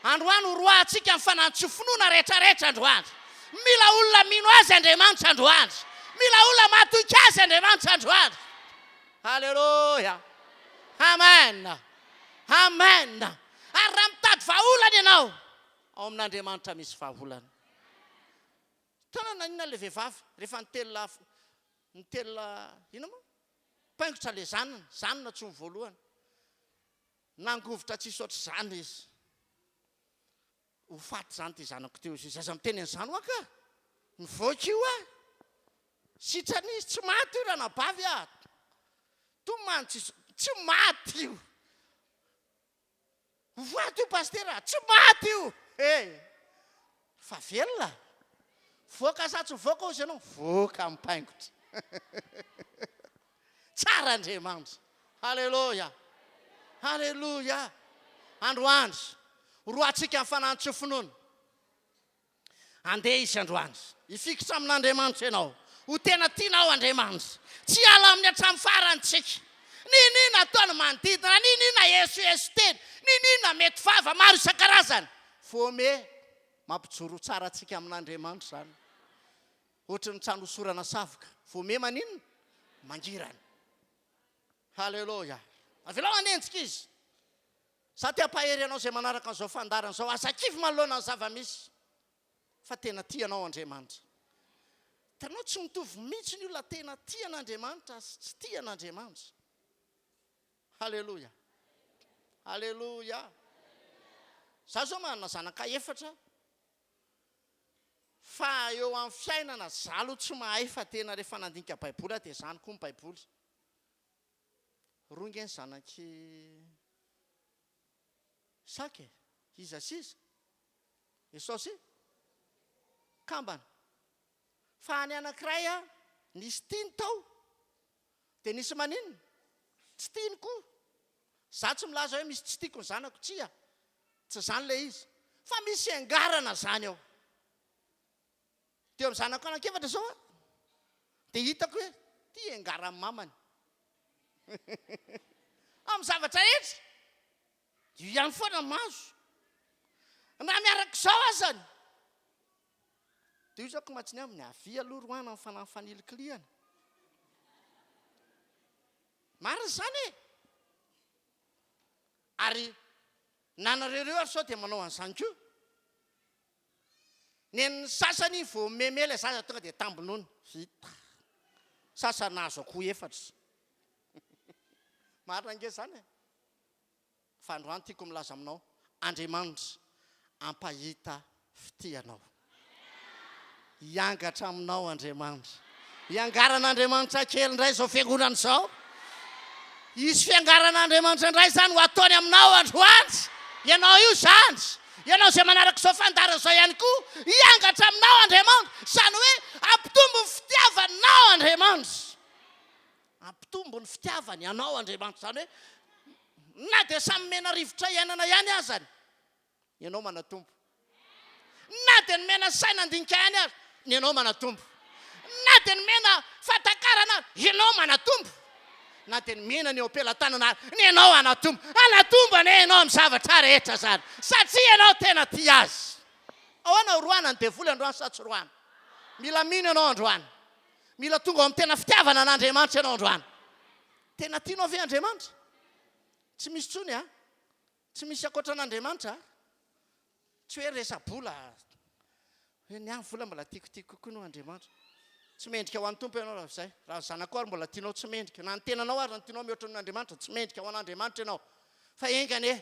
androany horoahantsika ny fanantsy finoana rehetrarehetra androany mila olona mino azy Andriamanitra androany mila olona matoky azy Andriamanitra androany halleloja amen ary raha mitady vahaolana ianao ao amin'Andriamanitra misy vahaolana tanana inona le vehivavy rehefa nitelina ina moa paingotra le zanona tsy ny voalohany nangovitra tsisy oatra zany izy ho faty zany ty zanako teo izy aza miteny an'izany oaka nivoaka io sitranizy tsy maty io raha nabavy tomany tsy maty io voaty io pastera tsy maty io fa velona voaka sa tsy voaka ozy ianao voaka mipaingotra tsara Andriamanitra halleloja androandro roatsika ny fanantsy finoana andeha izy androandro ifikitra amin'Andriamanitra ianao ho tena tianao Andriamanitra tsy ala amin'ny hatramin'ny farantsika ninina ataony manodidina ninina Yesu teny ninina mety vava maro isan-karazany fome mampijoro tsara atsika amin'Andriamanitra zany ohatra ny trano sorana savoka fome maninona mangirana halleloja avelao anenjika izy sa ty ampahery anao zay manaraka an'izao fandarana zao asakivy manoloana ny zava-misy fa tena tianao Andriamanitra tanao tsy mitovy mihitsy ny olona tena tian'Andriamanitra sy tsy tian'Andriamanitra halleloja za zao manana zanaka 4 fa eo amin'ny fiainana zalo tsy mahay fa tena rehefa nandinika baiboly dia zany koa ny baiboly ronga ny zanaky saky iza sisa esosy kambana fa any anankiray nisy tiany tao dia nisy maninona tsy tiany koa za tsy milaza hoe misy tsy tiako ny zanako tsy zany le izy fa misy angarana zany ao teo amin'ny zanako anankefatra zao dia hitako hoe ty angara amin'ny mamany amin'ny zavatra rehetra io ihany foana mazo na miarak'izao azany dia io zao ko matsiny amin'ny avy aloha roana amin'ny faniliklihana marina zany ary nanareo ary sao dia manao an'izany koa ny sasany vao memela zaza tonga dia tambinony vita sasany nahazo akoho 4 marina nge zany fa androany tiako milaza aminao Andriamanitra ampahita fitianao iangatra aminao Andriamanitra iangaran'Andriamanitra kely indray zao fiangonana zao izy fiangaran'Andriamanitra indray zany ho ataony aminao androany ianao io zany ianao izay manaraka izao fandarana izao ihany koa hiangatra aminao Andriamanitra, izany hoe ampitombo ny fitiavanao Andriamanitra, ampitombo ny fitiavany ianao Andriamanitra, izany hoe na dia samy mena rivotra iainana ihany azany ianao manatombo, na dia ny mena saina andinika ihany azy ianao manatombo, na dia ny mena fatakarana ianao manatombo, na dia ny mena ny eo ampelantanana ny ianao anatombo, anatombo ane ianao amin'ny zavatra rehetra zany satria ianao tena tia azy. Ahoana roana ny devoly androany sa tsy roana? Mila mino ianao androany, mila tonga amin'ny tena fitiavana an'Andriamanitra ianao androany. Tena tianao ve Andriamanitra? Tsy misy tsony a, tsy misy akoatra an'Andriamanitra, tsy hoe resa-bola hoe ny any vola mbola tiako kokoa no Andriamanitra. Tsy mendrika ho an'ny tompo ianao raha izay, raha zanako ary mbola tianao tsy mendrika, na ny tenanao ary na tianao mihoatra amin'Andriamanitra tsy mendrika ho an'Andriamanitra ianao, fa engany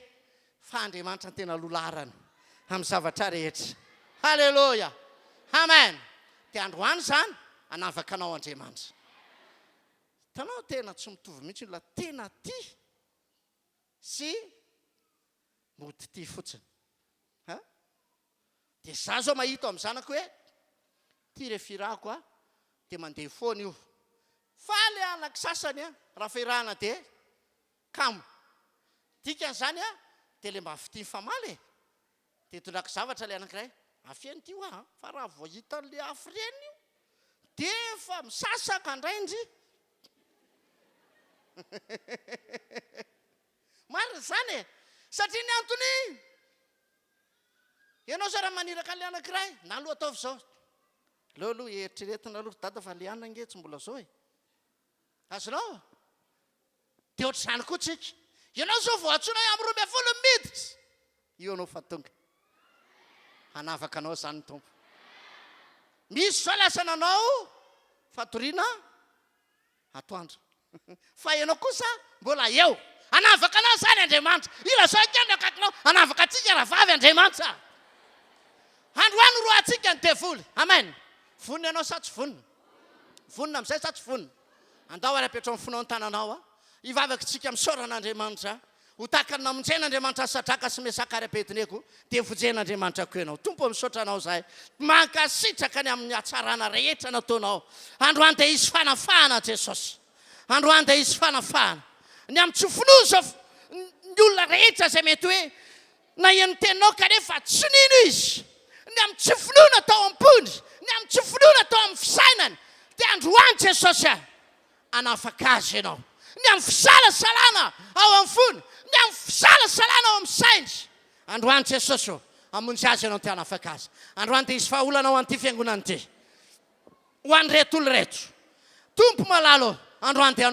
fa Andriamanitra ny tena lolarana amin'ny zavatra rehetra. Halleluja, amen. Dia androany zany anavaka anao Andriamanitra. Tanao tena tsy mitovy mihitsy la tena tia sy mody tia fotsiny. Dia za zao mahita amin'ny zanako hoe tia re firako a dia mandeha foana io, fa le alaka sasany a raha firahana dia kamo dikan'izany a dia le mba fitia famaly dia tondraka zavatra le anankiray afiany ty hoa fa raha voahita n'le afireny io dia efa misasaka indraindry. Marina zany satria ny antony ianao zara maniraka le anankiray na aloha ataovy zao leo aloha eritreretina aloha dada fa le anina nge tsy mbola zao azonao dia ohatr'izany koa tsika ianao zao vao atsoina hoe amin'ny 12 miditra io anao fa tonga anavaka anao zany tompo. Misy zao lasana anao fatoriana atoandro fa ianao kosa mbola eo anavaka anao zany Andriamanitra. Ila zao kenda kakinao anavaka atsika raha vavy Andriamanitra. Androany roatsika ny devoly, amen. Vonina ianao sa tsy vonina? Vonina amin'izay sa tsy vonina? Andao ary apetrao amin'ny fonao ny tananao a hivavaka tsika misaoran'Andriamanitra ho tahaka ny namonjen'Andriamanitra sadraka sy mesaka ary Abednego dia vojen'Andriamanitra koa ianao. Tompo misaotra anao zahay, mankasitraka ny amin'ny hatsarana rehetra nataonao. Androany dia hisy fanafahana Jesosy, androany dia hisy fanafahana ny amin'ny tsofinony zao ny olona rehetra izay mety hoe na ian'ny teninao kanefa tsy nino izy, ny amin'ny tsofinony atao am-pony, ny amin'ny tsofinony atao amin'ny fisainany, dia androany Jesosy anafaka azy ianao. Ny amin'ny fisalasalana ao amin'ny fony, ny amin'ny fisalasalana ao amin'ny sainy, androany Jesosy amonjy azy ianao ty anafaka azy. Androany dia hisy fahaolana ho an'ity fiangonana ity, ho an'ny reto olo reto. Tompo malalo androany dia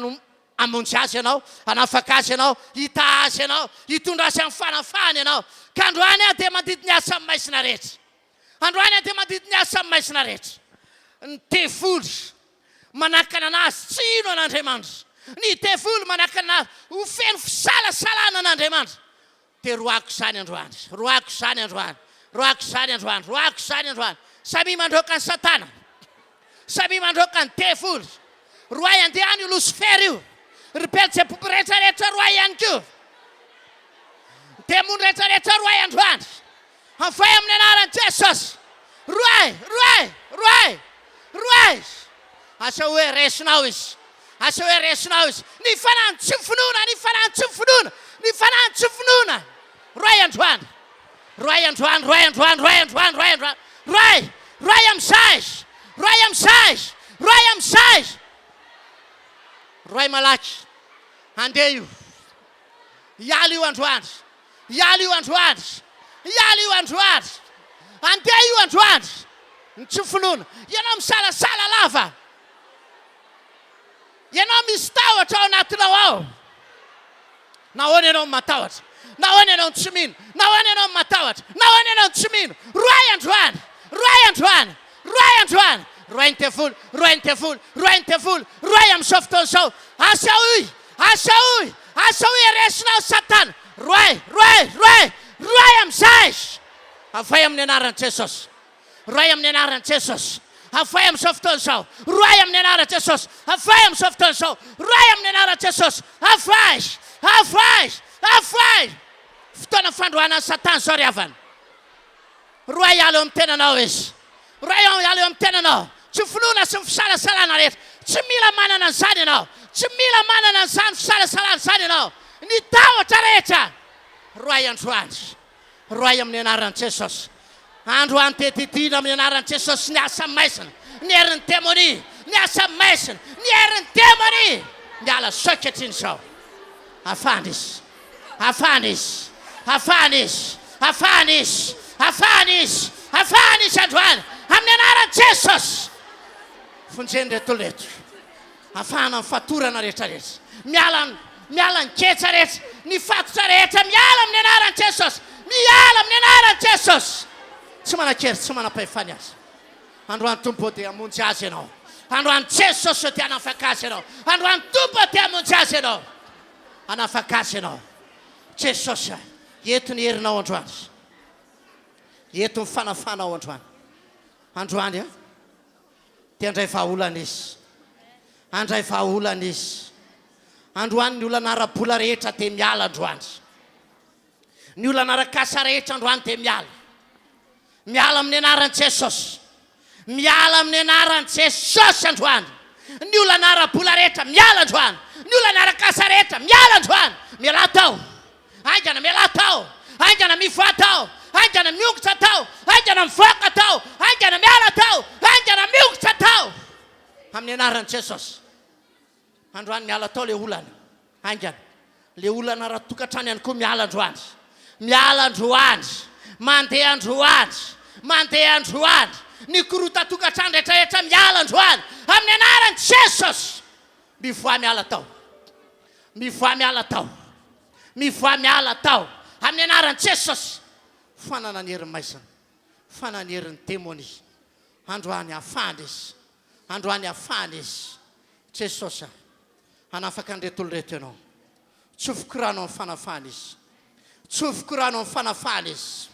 amonjy azy ianao, anafaka azy ianao, hita azy ianao, hitondra azy amin'ny fanafahana ianao. Ka androany dia mandidi ny asa amin'ny maisina rehetra, androany dia mandidi ny asa amin'ny maisina rehetra. Ny devoly manakana anazy tsy ino an'Andriamanitra, ny devoly manakana anazy ho feno fisalasalana an'Andriamanitra. Dia roako izany androany, roako izany androany, roako izany androany, roako izany androany. Samy mandroaka ny Satana, samy mandroaka ny devoly, roay andehany io Lucifer io, ry Beelzebub rehetrarehetra roay ihany koa, demony rehetrarehetra roay androany. Afay amin'ny anaran'i Jesosy, roay, roay, roay, roay. Asa hoe resinao izy, asa hoe resinao izy. Ny fanahy tsy finoana, ny fanahy tsy finoana, ny fanahy tsy finoana. Roay androany, roay androany, roay androany, roay androany, roay androany, roay, roay amin'izay, roay amin'izay, roay amin'izay. Roay malaky, andeha io, hiala io androany, hiala io androany, hiala io androany, andeha io androany. Ny tsy finoana, ianao misalasala lava, ianao misy tahotra ao anatinao ao. Nahoana ianao matahotra, nahoana ianao tsy mino, nahoana ianao matahotra, nahoana ianao tsy mino. Roay androany, roay androany, roay androany, roay ny devoly, roay ny devoly, roay ny devoly, roay amin'izao fotoana izao. Asa hoy, asa hoy, asa hoy aresinao Satana. Roay, roay, roay, roay amin'izay. Afay amin'ny anaran'i Jesosy, roay amin'ny anaran'i Jesosy. Afay amin'izao fotoana izao, roay amin'ny anaran'i Jesosy. Afay amin'izao fotoana izao, roay amin'ny anaran'i Jesosy. Afay, afay, afay. Fotoana fandroana Satana zao ry havana. roay alo amin'ny tenanao izy roay alo amin'ny tenanao tsy finoana sy fisalasalana rehetra tsy mila manana an'izany ianao tsy mila manana an'izany fisalasalana izany ianao ny tahotra rehetra roay androany roay amin'ny anaran'i Jesosy androany tetidina amin'ny anaran'i Jesosy ny asa maisina ny herin'ny démonie ny asa maisina ny herin'ny démonie miala sokatry izao afahana izy afahana izy afahana izy afahana izy afahana izy afahana izy androany amin'ny anaran'i Jesosy fonjeny reto leto afahana mifatorana rehetrarehetra miala ny ketsa rehetra ny fatotra rehetra miala amin'ny anaran'i Jesosy miala amin'ny anaran'i Jesosy tsy manan-kery tsy manam-pahefany azy androany tompo dia hamonjy azy ianao androany Jesosy dia hanafaka azy ianao androany tompo dia hamonjy azy ianao hanafaka azy ianao Jesosy eto ny herinao androany eto ny fanafanao androany androany dia andray vahaolana izy andray vahaolana izy androany ny olana ara-bola rehetra dia miala androany ny olana ara-kasa rehetra androany dia miala amin'ny anaran'i Jesosy miala amin'ny anaran'i Jesosy androany ny olana ara-bola rehetra miala androany ny olana ara-kasa rehetra miala androany miala tao aingana miala tao aingana mivoa tao aingana miongotra tao aingana mivoaka tao aingana miala tao aingana miongotra tao amin'ny anaran'i Jesosy androany miala tao le olana aingana le olana ra-tokantrano ihany koa miala androany mandeha androany ny korota tokantrano rehetrarehetra miala androany amin'ny anaran'i Jesosy mivoa miala tao amin'ny anaran'i Jesosy fanana ny herin'ny maisina fanana ny herin'ny démonie androany afahana izy Jesosy hanafaka an'ireto olo reto ianao tsofoko rano amin'ny fanafahana izy tsofoko rano amin'ny fanafahana izy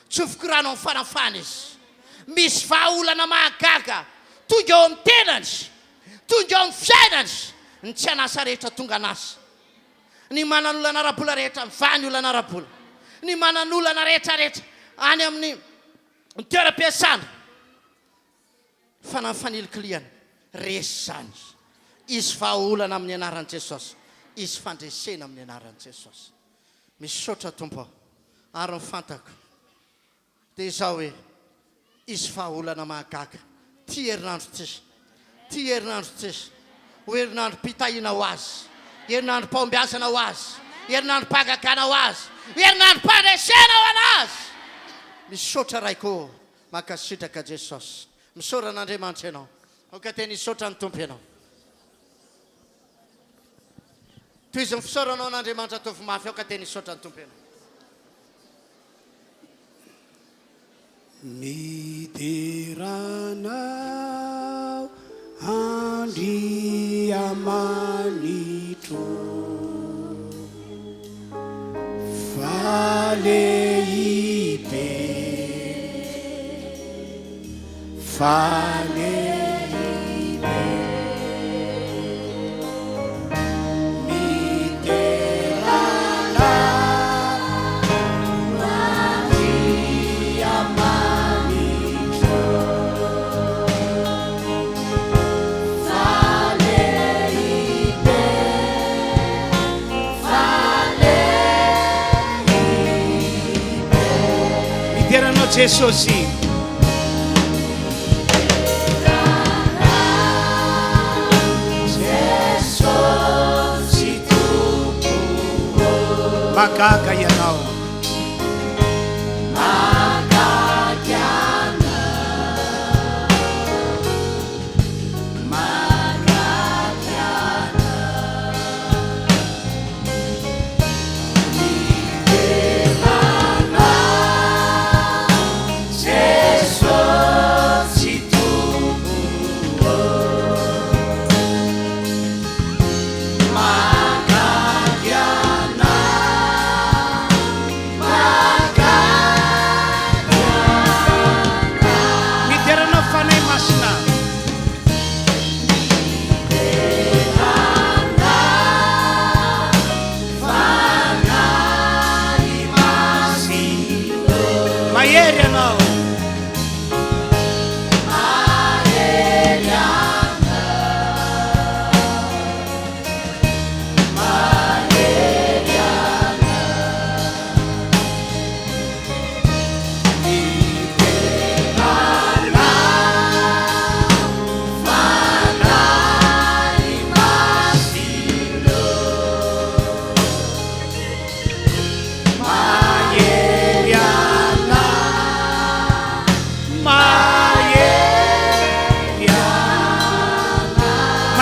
tsofoko rano amin'ny fanafahana izy misy vahaolana mahagaga tonga eo amin'ny tenany tonga eo amin'ny fiainany ny tsy hanasa rehetra tonga anasa ny manan'olana ara-bola rehetra mivany olana ara-bola ny manan'olana rehetrarehetra any amin'ny toeram-piasana fanafanilikiliana resy zany izy vahaolana amin'ny anaran'i Jesosy izy fandresena amin'ny anaran'i Jesosy misaotra tompo ary mifantako dia izao hoe izy vahaolana mahagaga ty herinandro ty ho herinandro mpitahina ho azy herinandro mpahombiazana ho azy herinandro mpagagana ho azy herinandro mpandresena ho anazy misaotra raiko makasitraka Jesosy misaoran'Andriamanitra ianao oka tena hisaotra ny tompo ianao toy izy mifisaoranao n'Andriamanitra tovy mafy oka tena hisaotra ny tompo ianao mideranao Andriamanitro falehibe Jesosy magaga ianao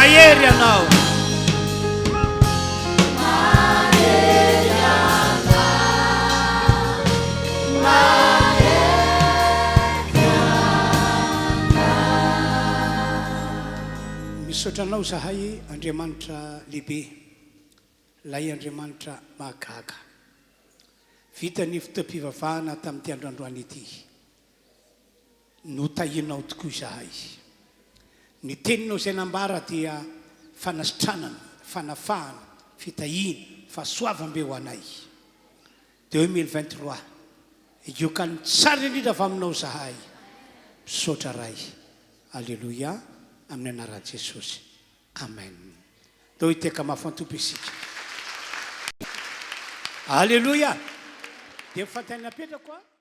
mahery anao misaotranao zahay Andriamanitra lehibe lay Andriamanitra mahagaga vita ny fotoam-bavaka tamin'ity androandroany ity notahinao tokoa zahay ny teninao izay nambara dia fanasitranana fanafahana fitahina fahasoavam-be ho anay 2023 iokany tsara indrindra avy aminao zahay misaotra ray alleloia amin'ny anaran'i Jesosy amen teo hiteka mafantompo isika alleloia dia mifantaina apetrako